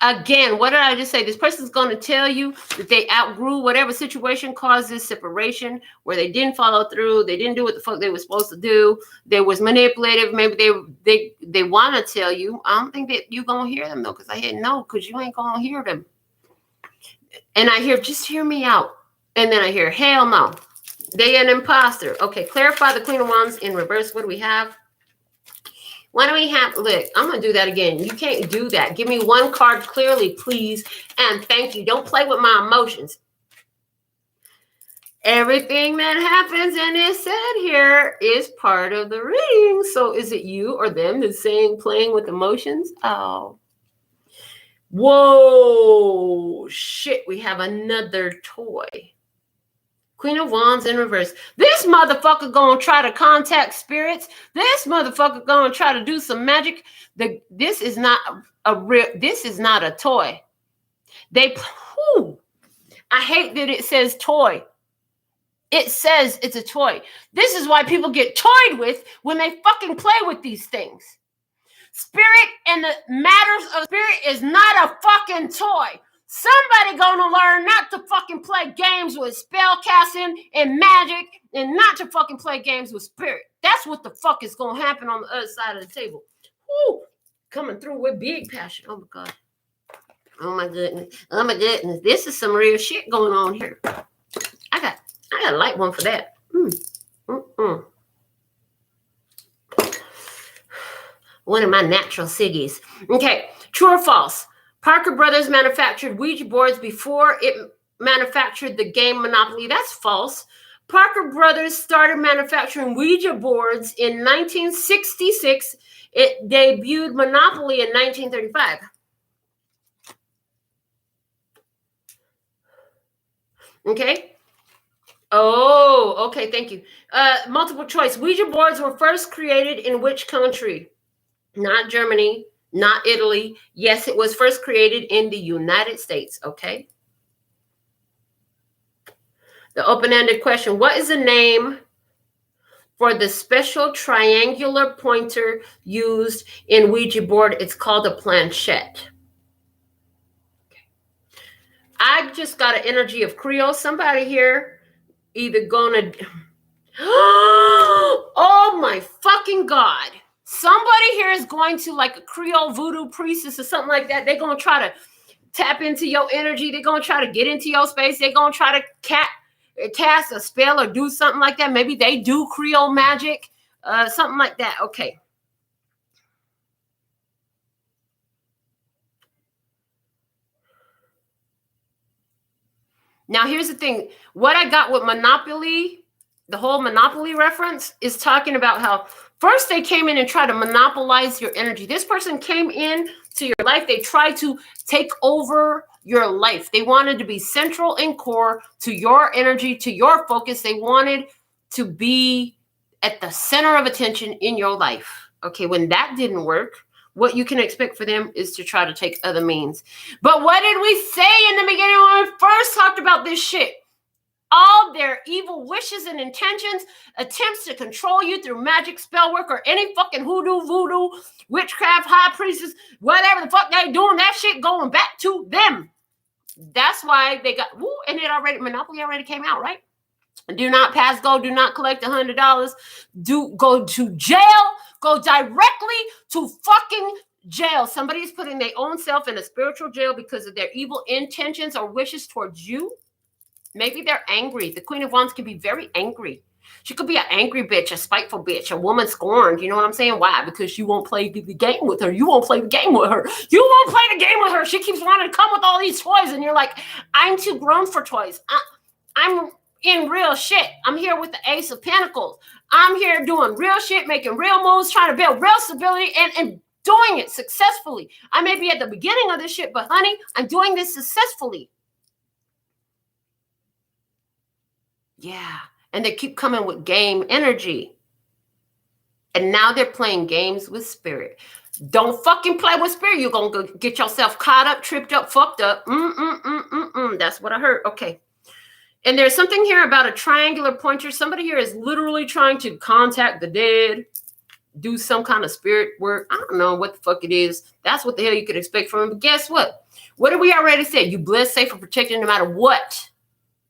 Again, what did I just say? This person's going to tell you that they outgrew whatever situation caused this separation, where they didn't follow through. They didn't do what the fuck they were supposed to do. They was manipulative. Maybe they want to tell you. I don't think that you're going to hear them, though, because I hear no, because you ain't going to hear them. And I hear, just hear me out. And then I hear, hell no. They an imposter. Okay, clarify the Queen of Wands in reverse. What do we have? What do we have? Look, I'm going to do that again. You can't do that. Give me one card clearly, please. And thank you. Don't play with my emotions. Everything that happens and is said here is part of the reading. So is it you or them that's saying playing with emotions? Oh. Whoa. Shit, we have another toy. Queen of Wands in reverse. This motherfucker gonna try to contact spirits. This motherfucker gonna try to do some magic. This is not a toy. I hate that it says toy. It says it's a toy. This is why people get toyed with when they fucking play with these things. Spirit and the matters of spirit is not a fucking toy. Somebody gonna learn not to fucking play games with spell casting and magic, and not to fucking play games with spirit. That's what the fuck is gonna happen on the other side of the table. Woo! Coming through with big passion. Oh my God. Oh my goodness. Oh my goodness. This is some real shit going on here. I got a light one for that. One of my natural ciggies. Okay, true or false? Parker Brothers manufactured Ouija boards before it manufactured the game Monopoly. That's false. Parker Brothers started manufacturing Ouija boards in 1966. It debuted Monopoly in 1935. Okay. Oh, okay. Thank you. Multiple choice. Ouija boards were first created in which country? Not Germany, not Italy. Yes, it was first created in the United States. Okay. The open-ended question. What is the name for the special triangular pointer used in Ouija board? It's called a planchette. I just got an energy of Creole. Somebody here either gonna... Oh my fucking God. Somebody here is going to, like a Creole voodoo priestess or something like that. They're going to try to tap into your energy. They're going to try to get into your space. They're going to try to cast a spell or do something like that. Maybe they do Creole magic, something like that. Okay. Now, here's the thing. What I got with Monopoly, the whole Monopoly reference, is talking about how first they came in and tried to monopolize your energy. This person came in to your life. They tried to take over your life. They wanted to be central and core to your energy, to your focus. They wanted to be at the center of attention in your life. Okay, when that didn't work, what you can expect for them is to try to take other means. But what did we say in the beginning when we first talked about this shit? All their evil wishes and intentions, attempts to control you through magic, spell work, or any fucking hoodoo, voodoo, witchcraft, high priestess, whatever the fuck they doing, that shit going back to them. That's why they got, and it already, Monopoly already came out, right? Do not pass go, do not collect $100, do go to jail, go directly to fucking jail. Somebody's putting their own self in a spiritual jail because of their evil intentions or wishes towards you. Maybe they're angry. The Queen of Wands can be very angry. She could be an angry bitch, a spiteful bitch, a woman scorned. You know what I'm saying? Why? Because you won't play the game with her. You won't play the game with her. You won't play the game with her. She keeps wanting to come with all these toys. And you're like, I'm too grown for toys. I'm in real shit. I'm here with the Ace of Pentacles. I'm here doing real shit, making real moves, trying to build real stability and doing it successfully. I may be at the beginning of this shit, but honey, I'm doing this successfully. Yeah. And they keep coming with game energy. And now they're playing games with spirit. Don't fucking play with spirit. You're going to get yourself caught up, tripped up, fucked up. That's what I heard. Okay. And there's something here about a triangular pointer. Somebody here is literally trying to contact the dead, do some kind of spirit work. I don't know what the fuck it is. That's what the hell you could expect from him. But guess what? What did we already say? You blessed, safe, and protected no matter what.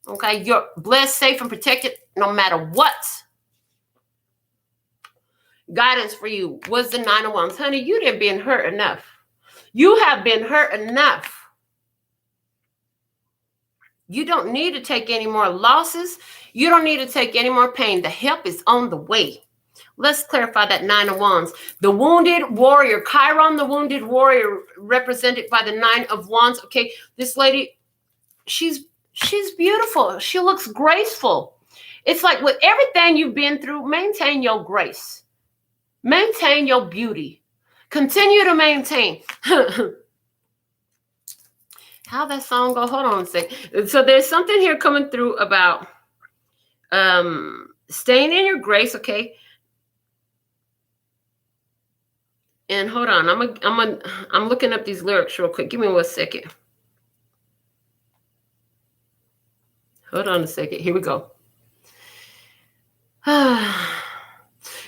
Okay? You're blessed, safe, and protected no matter what. Guidance for you was the Nine of Wands. Honey, you didn't been hurt enough. You have been hurt enough. You don't need to take any more losses. You don't need to take any more pain. The help is on the way. Let's clarify that Nine of Wands. The wounded warrior, Chiron, the wounded warrior, represented by the Nine of Wands. Okay, this lady, she's beautiful. She looks graceful. It's like with everything you've been through, maintain your grace. Maintain your beauty. Continue to maintain. How that song go? Hold on a second. So there's something here coming through about staying in your grace, okay? And hold on, I'm looking up these lyrics real quick. Give me 1 second. Hold on a second. Here we go.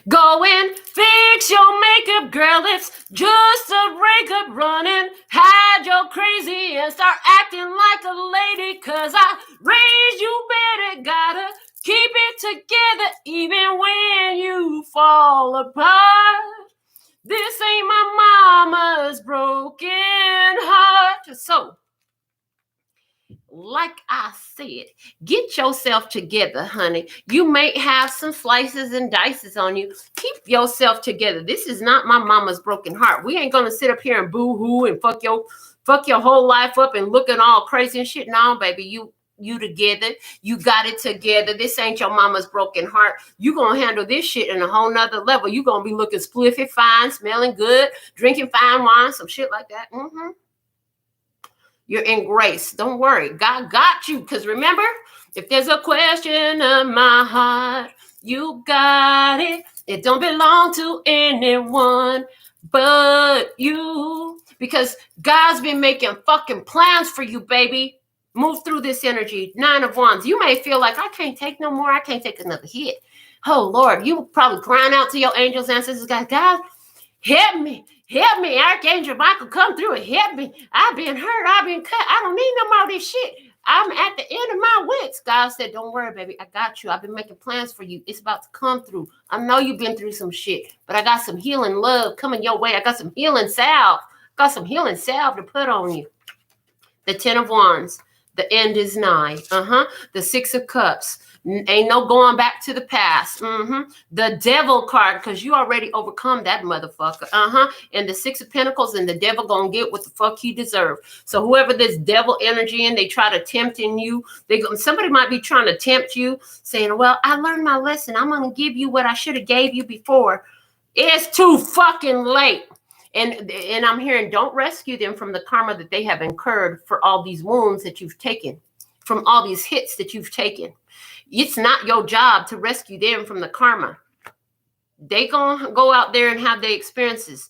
Go and fix your makeup, girl. It's just a breakup running. Hide your crazy and start acting like a lady. Cause I raised you better. Gotta keep it together even when you fall apart. This ain't my mama's broken heart. So, like I said, get yourself together, honey. You may have some slices and dices on you. Keep yourself together. This is not my mama's broken heart. We ain't gonna sit up here and boo-hoo and fuck your whole life up and looking all crazy and shit. No, baby, you together. You got it together. This ain't your mama's broken heart. You gonna handle this shit in a whole nother level. You gonna be looking spliffy, fine, smelling good, drinking fine wine, some shit like that. You're in grace. Don't worry. God got you. Because remember, if there's a question of my heart, you got it. It don't belong to anyone but you. Because God's been making fucking plans for you, baby. Move through this energy. 9 of Wands. You may feel like, I can't take no more. I can't take another hit. Oh, Lord. You probably crying out to your angels, ancestors. God, help me. Help me. Archangel Michael, come through and help me. I've been hurt. I've been cut. I don't need no more of this shit. I'm at the end of my wits. God said, don't worry, baby. I got you. I've been making plans for you. It's about to come through. I know you've been through some shit, but I got some healing love coming your way. I got some healing salve. Got some healing salve to put on you. The 10 of Wands. The end is nigh. The 6 of Cups. Ain't no going back to the past. The Devil card, because you already overcome that motherfucker. And the 6 of Pentacles, and the devil gonna get what the fuck he deserve. So whoever this devil energy in, they try to tempt in you. Somebody might be trying to tempt you, saying, well, I learned my lesson. I'm gonna give you what I should have gave you before. It's too fucking late. And I'm hearing, don't rescue them from the karma that they have incurred for all these wounds that you've taken, from all these hits that you've taken. It's not your job to rescue them from the karma. They gonna go out there and have their experiences.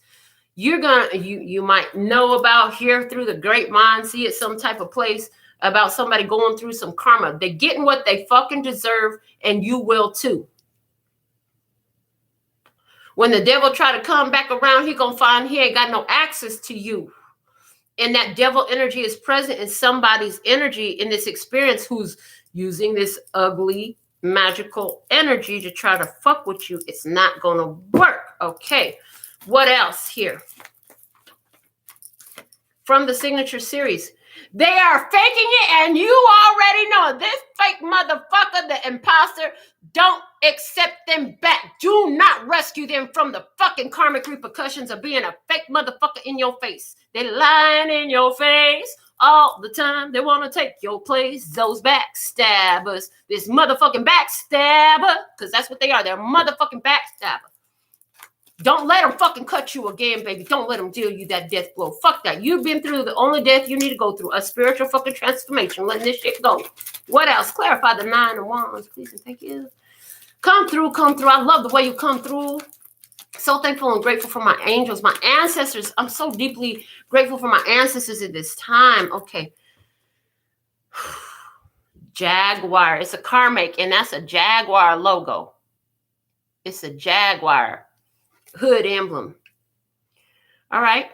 You might know about, hear through the grapevine, see it some type of place about somebody going through some karma. They're getting what they fucking deserve, and you will too. When the devil try to come back around, he gonna find he ain't got no access to you. And that devil energy is present in somebody's energy in this experience who's using this ugly, magical energy to try to fuck with you. It's not gonna work. Okay, what else here? From the signature series. They are faking it, and you already know this fake motherfucker, the imposter. Don't accept them back. Do not rescue them from the fucking karmic repercussions of being a fake motherfucker in your face. They lying in your face all the time. They want to take your place. Those backstabbers. This motherfucking backstabber, because that's what they are. They're a motherfucking backstabber. Don't let them fucking cut you again, baby. Don't let them deal you that death blow. Fuck that. You've been through the only death you need to go through. A spiritual fucking transformation. Letting this shit go. What else? Clarify the 9 of Wands, please and thank you. Come through, come through. I love the way you come through. So thankful and grateful for my angels, my ancestors. I'm so deeply grateful for my ancestors at this time. Okay. Jaguar. It's a karmic, and that's a Jaguar logo. It's a Jaguar hood emblem. All right.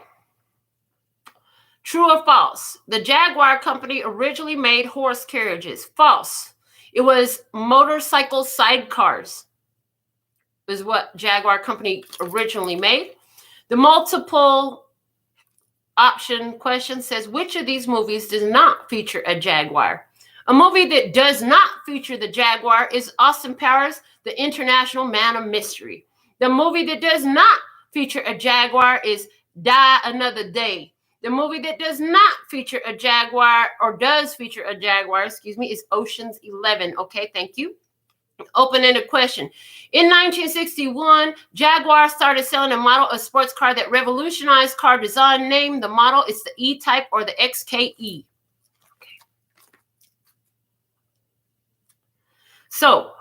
True or false? The Jaguar company originally made horse carriages. False. It was motorcycle sidecars is what Jaguar company originally made. The multiple option question says, which of these movies does not feature a Jaguar? A movie that does not feature the Jaguar is Austin Powers, The International Man of Mystery. The movie that does not feature a Jaguar is Die Another Day. The movie that does not feature a Jaguar, or does feature a Jaguar, is Ocean's 11. Okay, thank you. Open-ended question. In 1961, Jaguar started selling a model of sports car that revolutionized car design. Name the model. It's the E-Type or the XKE. Okay. So,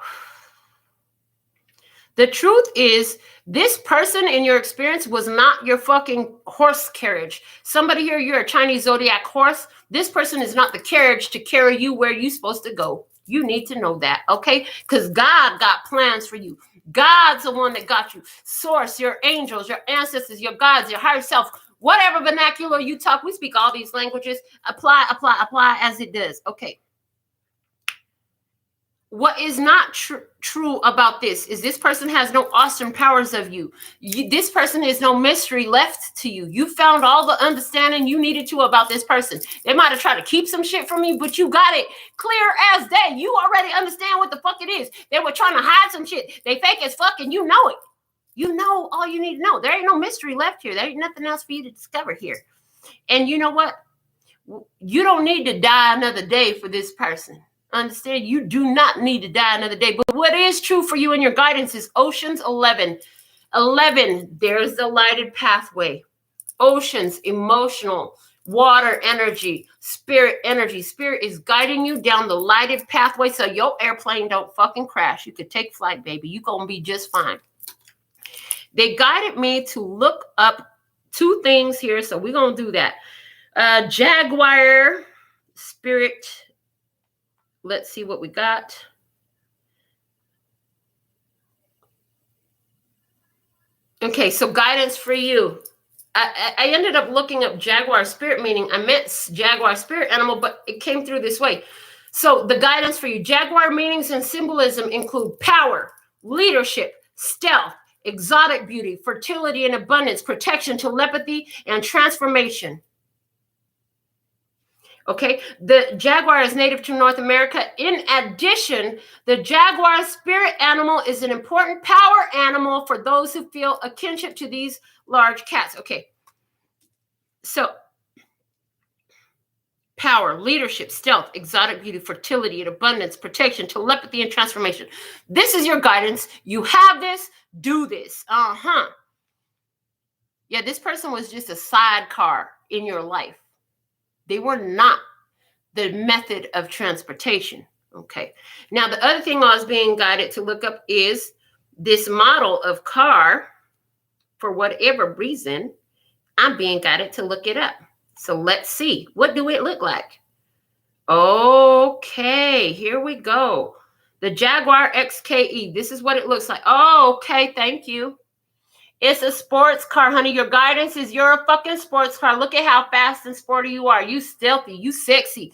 the truth is, this person in your experience was not your fucking horse carriage. Somebody here, you're a Chinese zodiac horse. This person is not the carriage to carry you where you're supposed to go. You need to know that, okay? Because God got plans for you. God's the one that got you. Source, your angels, your ancestors, your gods, your higher self, whatever vernacular you talk, we speak all these languages. Apply as it does. Okay. What is not true about this is this person has no Austin Powers of you. This person has no mystery left to you. You found all the understanding you needed to about this person. They might have tried to keep some shit from you, but you got it clear as day. You already understand what the fuck it is. They were trying to hide some shit. They fake as fuck, and you know it. You know all you need to know. There ain't no mystery left here. There ain't nothing else for you to discover here. And you know what? You don't need to die another day for this person. Understand, you do not need to die another day. But what is true for you and your guidance is Ocean's 11. 11, there's the lighted pathway. Oceans, emotional, water energy, spirit energy. Spirit is guiding you down the lighted pathway so your airplane don't fucking crash. You could take flight, baby. You gonna be just fine. They guided me to look up 2 things here, so we're gonna do that. Jaguar spirit. Let's see what we got. Okay, so guidance for you. I ended up looking up Jaguar spirit meaning. I meant Jaguar spirit animal, but it came through this way. So the guidance for you. Jaguar meanings and symbolism include power, leadership, stealth, exotic beauty, fertility and abundance, protection, telepathy, and transformation. Okay, the jaguar is native to North America. In addition, the jaguar spirit animal is an important power animal for those who feel a kinship to these large cats. Okay, so power, leadership, stealth, exotic beauty, fertility and abundance, protection, telepathy, and transformation. This is your guidance. You have this. Do this. Yeah, this person was just a sidecar in your life. They were not the method of transportation. Okay. Now, the other thing I was being guided to look up is this model of car. For whatever reason, I'm being guided to look it up. So let's see. What do it look like? Okay, here we go. The Jaguar XKE. This is what it looks like. Oh, okay. Thank you. It's a sports car, honey. Your guidance is you're a fucking sports car. Look at how fast and sporty you are. You stealthy. You sexy.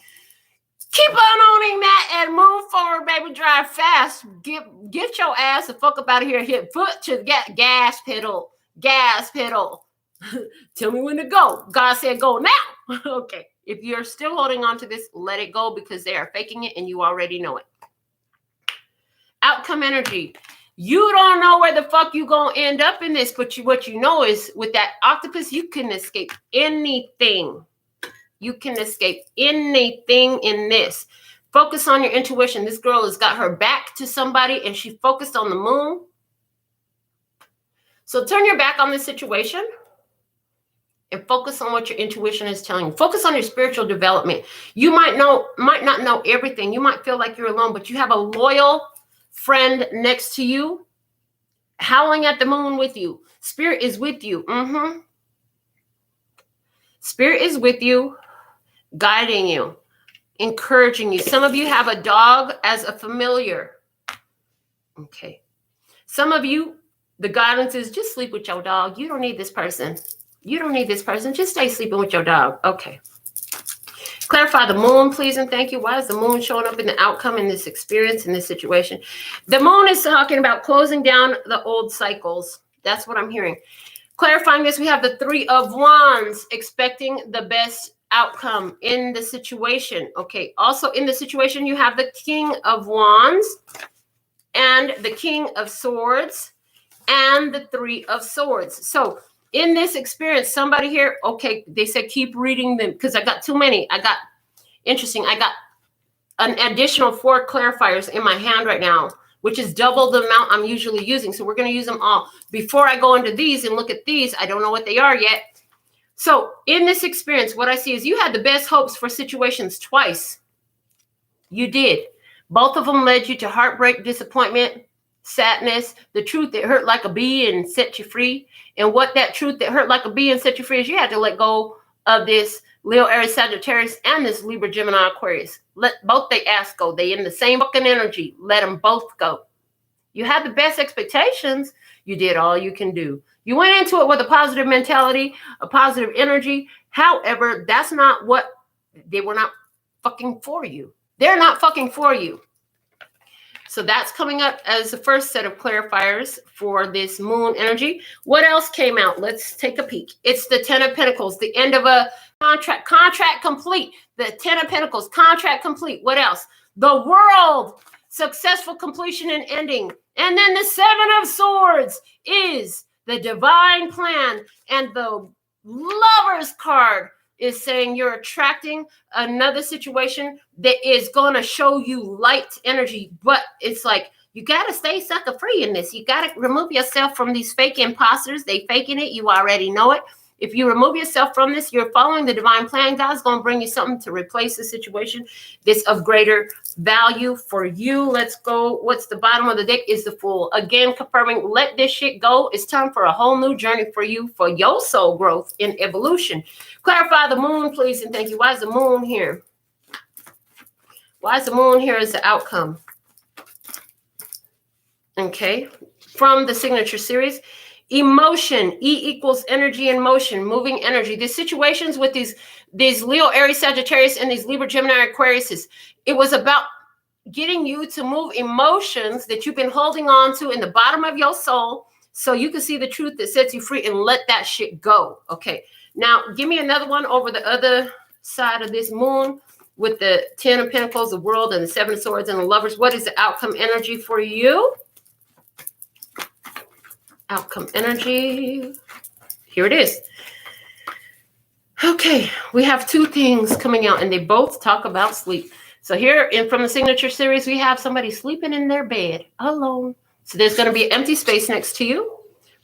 Keep on owning that and move forward, baby. Drive fast. Get your ass the fuck up out of here. Hit foot to the gas pedal. Gas pedal. Tell me when to go. God said go now. Okay. If you're still holding on to this, let it go because they are faking it and you already know it. Outcome energy. You don't know where the fuck you gonna end up in this, but what you know is with that octopus, you can escape anything. You can escape anything in this. Focus on your intuition. This girl has got her back to somebody and she focused on the moon. So turn your back on this situation and focus on what your intuition is telling you. Focus on your spiritual development. You might not know everything. You might feel like you're alone, but you have a loyal friend next to you, howling at the moon with you. Spirit is with you. Spirit is with you, guiding you, encouraging you. Some of you have a dog as a familiar. Okay. Some of you, the guidance is just sleep with your dog. You don't need this person. You don't need this person. Just stay sleeping with your dog. Okay. Clarify the moon, please, and thank you. Why is the moon showing up in the outcome in this experience, in this situation? The moon is talking about closing down the old cycles. That's what I'm hearing. Clarifying this, we have the 3 of Wands, expecting the best outcome in the situation. Okay. Also in the situation, you have the King of Wands and the King of Swords and the 3 of Swords. So in this experience, somebody here, okay, they said keep reading them because I got too many. I got an additional 4 clarifiers in my hand right now, which is double the amount I'm usually using. So we're going to use them all. Before I go into these and look at these, I don't know what they are yet. So in this experience, what I see is you had the best hopes for situations twice. You did. Both of them led you to heartbreak, disappointment, sadness, the truth that hurt like a bee and set you free. And what that truth that hurt like a bee and set you free is you had to let go of this Leo, Aries, Sagittarius, and this Libra, Gemini, Aquarius. Let both they ass go. They in the same fucking energy. Let them both go. You had the best expectations. You did all you can do. You went into it with a positive mentality, a positive energy. However, that's not what they were not fucking for you. They're not fucking for you. So that's coming up as the first set of clarifiers for this moon energy. What else came out? Let's take a peek. It's the 10 of Pentacles, the end of a contract. Contract complete. The 10 of Pentacles, contract complete. What else? The World, successful completion and ending. And then the 7 of Swords is the divine plan. And the Lover's card is saying you're attracting another situation that is going to show you light energy. But it's like, you got to stay sucker free in this. You got to remove yourself from these fake imposters. They faking it. You already know it. If you remove yourself from this, you're following the divine plan. God's going to bring you something to replace the situation that's of greater value for you. Let's go. What's the bottom of the deck is the Fool. Again, confirming, let this shit go. It's time for a whole new journey for you, for your soul growth and evolution. Clarify the Moon, please, and thank you. Why is the Moon here? Why is the Moon here as the outcome? Okay. From the signature series. Emotion, E equals energy and motion, moving energy. The situations with these Leo, Aries, Sagittarius, and these Libra, Gemini, Aquarius, it was about getting you to move emotions that you've been holding on to in the bottom of your soul so you can see the truth that sets you free and let that shit go. Okay, now give me another one over the other side of this Moon with the 10 of Pentacles, the World, and the 7 of Swords, and the Lovers. What is the outcome energy for you? Outcome energy. Here it is. Okay, we have two things coming out, and they both talk about sleep. So here, from the signature series, we have somebody sleeping in their bed alone. So there's going to be an empty space next to you,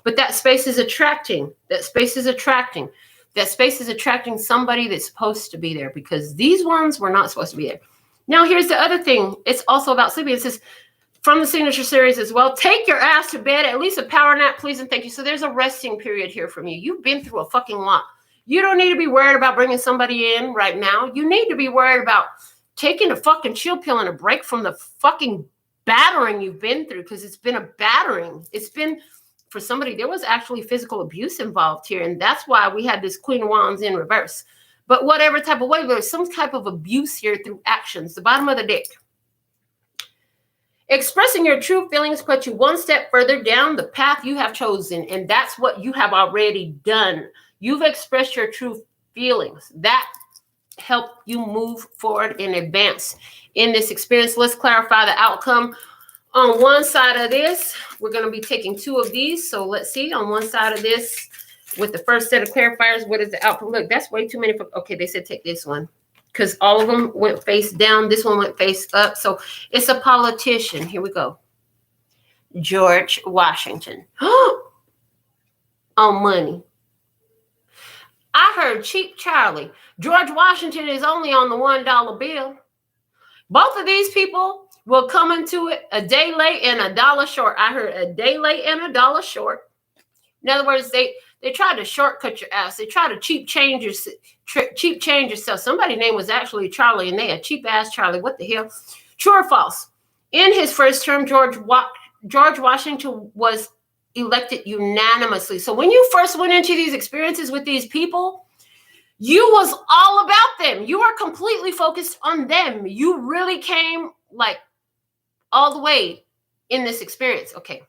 but that space is attracting. That space is attracting. That space is attracting somebody that's supposed to be there, because these ones were not supposed to be there. Now, here's the other thing. It's also about sleeping. It says, from the signature series as well, take your ass to bed, at least a power nap, please and thank you. So there's a resting period here from you. You've been through a fucking lot. You don't need to be worried about bringing somebody in right now. You need to be worried about taking a fucking chill pill and a break from the fucking battering you've been through, because it's been a battering. It's been, for somebody, there was actually physical abuse involved here, and that's why we had this Queen of Wands in reverse. But whatever type of way, there's some type of abuse here through actions. The bottom of the deck. Expressing your true feelings puts you one step further down the path you have chosen, and that's what you have already done. You've expressed your true feelings. That helped you move forward and advance in this experience. Let's clarify the outcome. On one side of this, we're going to be taking two of these. So let's see, on one side of this, with the first set of clarifiers, what is the outcome? Look, that's way too many. Okay, they said take this one, because all of them went face down. This one went face up. So it's a politician. Here we go. George Washington. On money. I heard Cheap Charlie. George Washington is only on the $1 bill. Both of these people will come into it a day late and a dollar short. I heard a day late and a dollar short. In other words, they tried to shortcut your ass. They tried to cheap change yourself. Somebody's name was actually Charlie, and they a cheap ass Charlie. What the hell? True or false? In his first term, George Washington was elected unanimously. So when you first went into these experiences with these people, you was all about them. You were completely focused on them. You really came like all the way in this experience. Okay.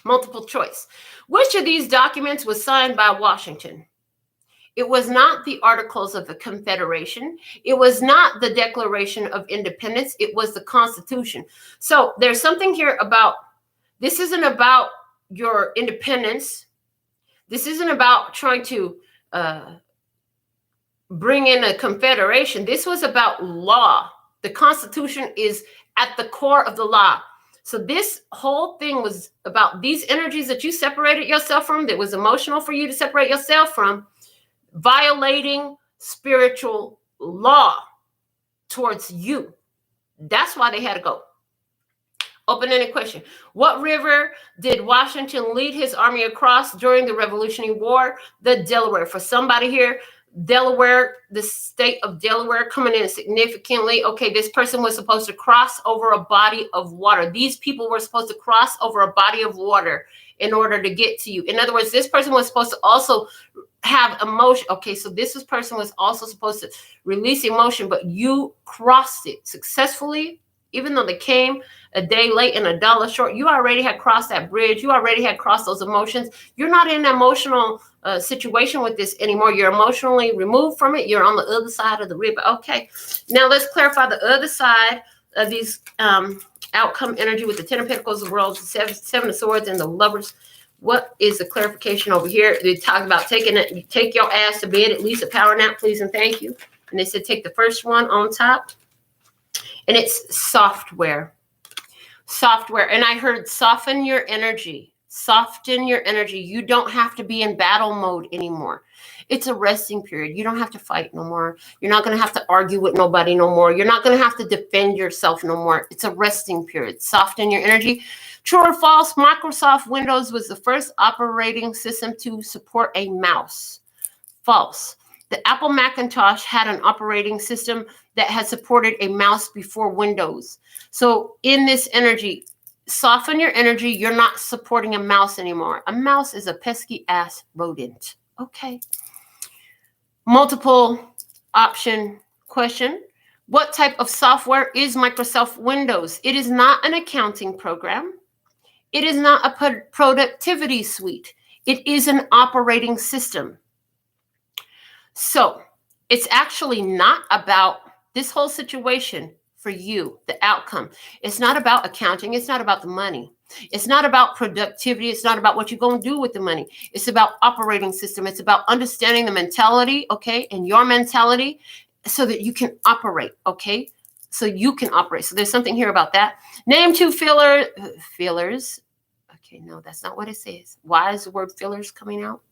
Multiple choice. Which of these documents was signed by Washington? It was not the Articles of the Confederation. It was not the Declaration of Independence. It was the Constitution. So there's something here about, this isn't about your independence. This isn't about trying to bring in a confederation. This was about law. The Constitution is at the core of the law. So this whole thing was about these energies that you separated yourself from, that was emotional for you to separate yourself from, violating spiritual law towards you. That's why they had to go. Open-ended question. What river did Washington lead his army across during the Revolutionary War? The Delaware. For somebody here, Delaware, the state of Delaware coming in significantly. Okay, this person was supposed to cross over a body of water. These people were supposed to cross over a body of water in order to get to you. In other words, this person was supposed to also have emotion. Okay, so this person was also supposed to release emotion, but you crossed it successfully. Even though they came a day late and a dollar short, you already had crossed that bridge. You already had crossed those emotions. You're not in an emotional situation with this anymore. You're emotionally removed from it. You're on the other side of the river. Okay. Now let's clarify the other side of these outcome energy with the 10 of Pentacles, the World, the 7 of Swords, and the Lovers. What is the clarification over here? They talk about take your ass to bed, at least a power nap, please and thank you. And they said take the first one on top. And it's software. Software. And I heard soften your energy. Soften your energy. You don't have to be in battle mode anymore. It's a resting period. You don't have to fight no more. You're not going to have to argue with nobody no more. You're not going to have to defend yourself no more. It's a resting period. Soften your energy. True or false, Microsoft Windows was the first operating system to support a mouse. False. The Apple Macintosh had an operating system that had supported a mouse before Windows. So in this energy, soften your energy. You're not supporting a mouse anymore. A mouse is a pesky ass rodent. Okay. Multiple option question. What type of software is Microsoft Windows? It is not an accounting program. It is not a productivity suite. It is an operating system. So it's actually not about this whole situation for you, the outcome. It's not about accounting. It's not about the money. It's not about productivity. It's not about what you're going to do with the money. It's about operating system. It's about understanding the mentality, okay, and your mentality so that you can operate, okay? So you can operate. So there's something here about that. Name 2 fillers. Okay, no, that's not what it says. Why is the word fillers coming out?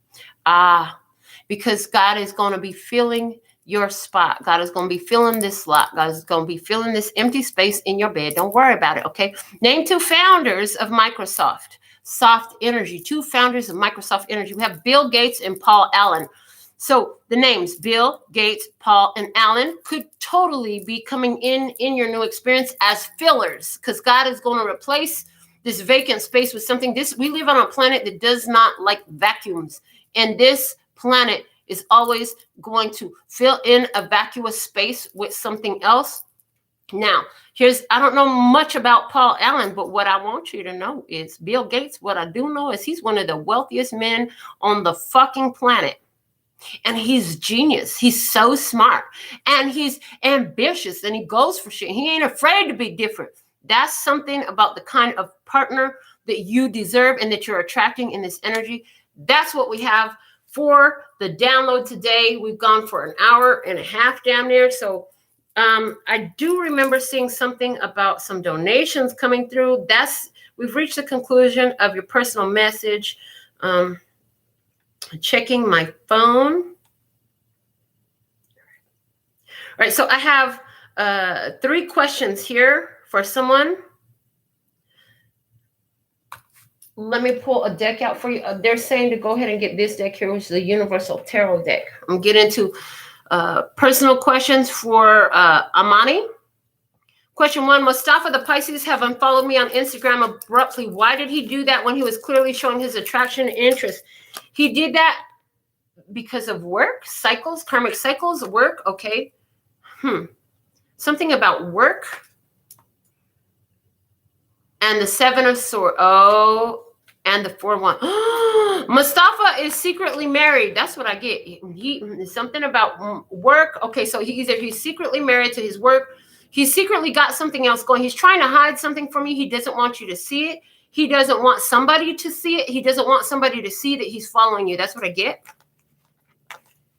Because God is going to be filling your spot. God is going to be filling this slot. God is going to be filling this empty space in your bed. Don't worry about it, okay? Name 2 founders of Microsoft. Soft energy. 2 founders of Microsoft energy. We have Bill Gates and Paul Allen. So the names Bill Gates, Paul, and Allen could totally be coming in your new experience as fillers, because God is going to replace this vacant space with something. We live on a planet that does not like vacuums. And this planet is always going to fill in a vacuous space with something else. Now, I don't know much about Paul Allen, but what I want you to know is Bill Gates, what I do know is he's one of the wealthiest men on the fucking planet. And he's genius. He's so smart. And he's ambitious. And he goes for shit. He ain't afraid to be different. That's something about the kind of partner that you deserve and that you're attracting in this energy. That's what we have for the download today. We've gone for an hour and a half damn near. So I do remember seeing something about some donations coming through. We've reached the conclusion of your personal message. Checking my phone. All right, so I have 3 questions here for someone. Let me pull a deck out for you. They're saying to go ahead and get this deck here, which is the Universal Tarot deck. I'm getting into personal questions for Amani. Question 1, Mustafa the Pisces have unfollowed me on Instagram abruptly. Why did he do that when he was clearly showing his attraction and interest? He did that because of work, cycles, karmic cycles, work. Okay. Something about work. And the 7 of Swords. Oh, and the 4-1. Mustafa is secretly married. That's what I get. Something about work. Okay, so he's secretly married to his work. He's secretly got something else going. He's trying to hide something from you. He doesn't want you to see it. He doesn't want somebody to see it. He doesn't want somebody to see that he's following you. That's what I get.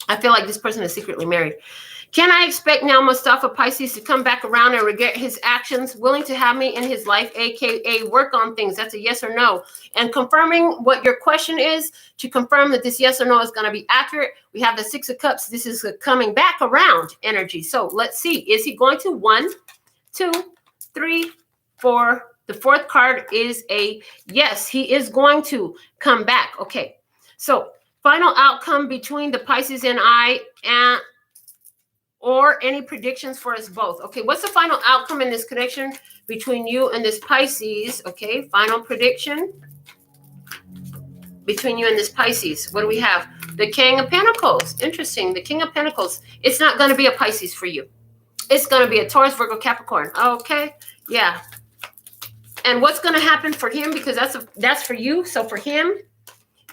I feel like this person is secretly married. Can I expect now Mustafa Pisces to come back around and regret his actions, willing to have me in his life, aka work on things? That's a yes or no. And confirming what your question is, to confirm that this yes or no is going to be accurate, we have the 6 of Cups. This is a coming back around energy. So let's see. Is he going to? 1, 2, 3, 4. The 4th card is a yes. He is going to come back. Okay. So final outcome between the Pisces and I, or any predictions for us both. Okay, what's the final outcome in this connection between you and this Pisces? Okay, final prediction between you and this Pisces. What do we have? The King of Pentacles. Interesting. The King of Pentacles. It's not going to be a Pisces for you. It's going to be a Taurus, Virgo, Capricorn. Okay, yeah. And what's going to happen for him? Because that's for you. So for him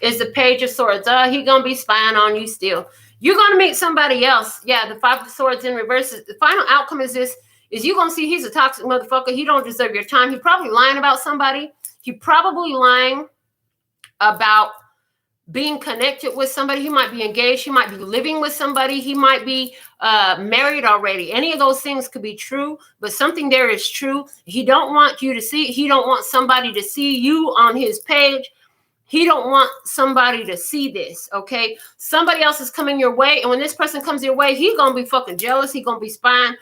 is the Page of Swords. He going to be spying on you still. You're going to meet somebody else. Yeah, the 5 of Swords in reverse. The final outcome is this, is you're going to see he's a toxic motherfucker. He don't deserve your time. He probably lying about somebody. He probably lying about being connected with somebody. He might be engaged. He might be living with somebody. He might be married already. Any of those things could be true, but something there is true. He don't want you to see. He don't want somebody to see you on his page. He don't want somebody to see this, okay? Somebody else is coming your way, and when this person comes your way, he gonna be fucking jealous. He gonna be spying,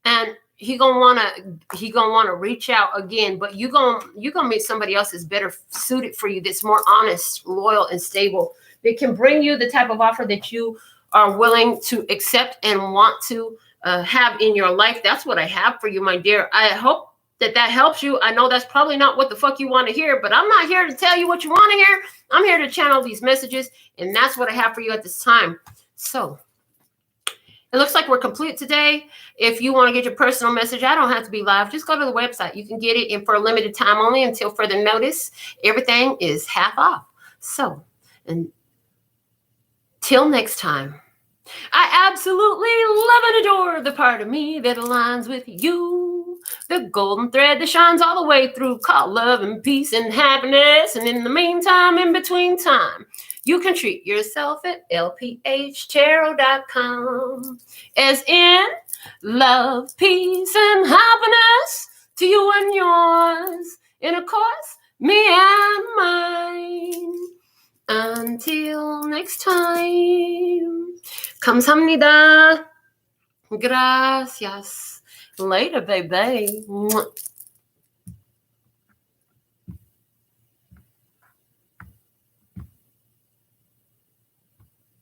and he gonna wanna reach out again. But you gonna meet somebody else that's better suited for you, that's more honest, loyal, and stable. That can bring you the type of offer that you are willing to accept and want to have in your life. That's what I have for you, my dear. I hope that helps you. I know that's probably not what the fuck you want to hear, but I'm not here to tell you what you want to hear. I'm here to channel these messages, and that's what I have for you at this time. So it looks like we're complete today. If you want to get your personal message, I don't have to be live. Just go to the website. You can get it in for a limited time only until further notice. Everything is half off. So until next time, I absolutely love and adore the part of me that aligns with you. The golden thread that shines all the way through, called love and peace and happiness. And in the meantime, in between time, you can treat yourself at LPHtarot.com. As in love, peace, and happiness to you and yours. And of course, me and mine. Until next time. Kamsahamnida. Gracias. Later, baby.